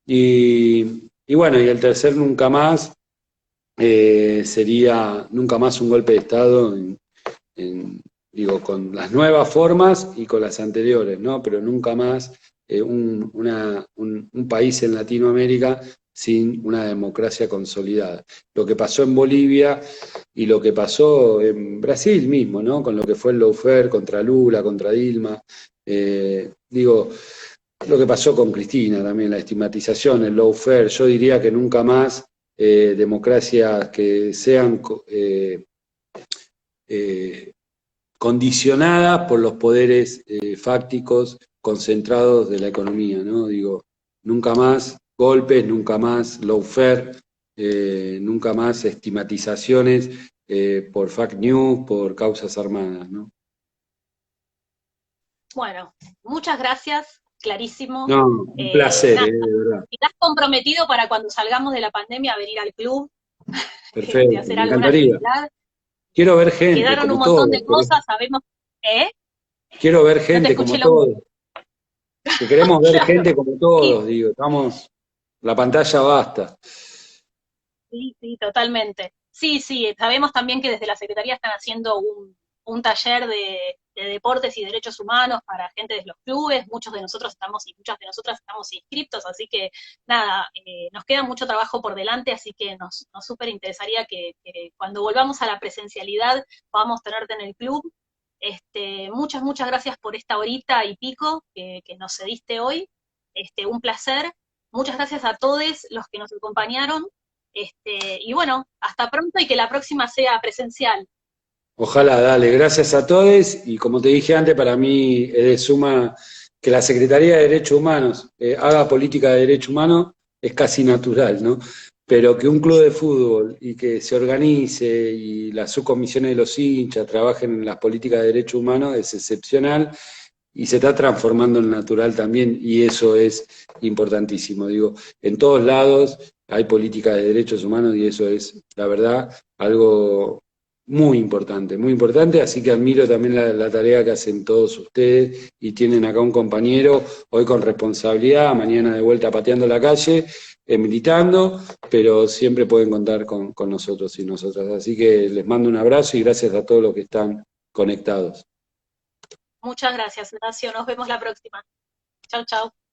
Y bueno, y el tercer nunca más sería nunca más un golpe de Estado en, digo, con las nuevas formas y con las anteriores, ¿no? Pero nunca más un país en Latinoamérica sin una democracia consolidada. Lo que pasó en Bolivia y lo que pasó en Brasil mismo, ¿no? Con lo que fue el lawfare contra Lula, contra Dilma. Digo, lo que pasó con Cristina también, la estigmatización, el lawfare. Yo diría que nunca más democracias que sean eh, condicionadas por los poderes fácticos concentrados de la economía, ¿no? Digo, nunca más golpes, nunca más lawfare, nunca más estigmatizaciones por fake news, por causas armadas, ¿no? Bueno, muchas gracias, clarísimo. No, un placer, Nada, de verdad. estás comprometido para cuando salgamos de la pandemia a venir al club, Perfecto, hacer me alguna encantaría. actividad. Quiero ver gente Quedaron un como montón de todos, cosas, sabemos, ¿eh? quiero ver No te gente escuché como lo todos, último. que queremos ver Claro, gente como sí, todos, digo, estamos, la pantalla basta. sí, sí, totalmente. Sí, sí, sabemos también que desde la Secretaría están haciendo un taller de deportes y derechos humanos para gente de los clubes, muchos de nosotros estamos y muchas de nosotras estamos inscriptos, así que nada, nos queda mucho trabajo por delante, así que nos súper interesaría que cuando volvamos a la presencialidad podamos tenerte en el club. Muchas gracias por esta horita y pico que nos cediste hoy. Un placer. Muchas gracias a todos los que nos acompañaron. Y bueno, hasta pronto y que la próxima sea presencial. Ojalá, dale, gracias a todos y como te dije antes, para mí es de suma que la Secretaría de Derechos Humanos haga política de derechos humanos es casi natural, ¿no? Pero que un club de fútbol y que se organice y las subcomisiones de los hinchas trabajen en las políticas de derechos humanos es excepcional y se está transformando en natural también y eso es importantísimo. Digo, en todos lados hay política de derechos humanos y eso es, la verdad, algo muy importante, así que admiro también la tarea que hacen todos ustedes y tienen acá un compañero, hoy con responsabilidad, mañana de vuelta pateando la calle, militando, pero siempre pueden contar con nosotros y nosotras. Así que les mando un abrazo y gracias a todos los que están conectados. Muchas gracias, Ignacio. Nos vemos la próxima. Chau, chau.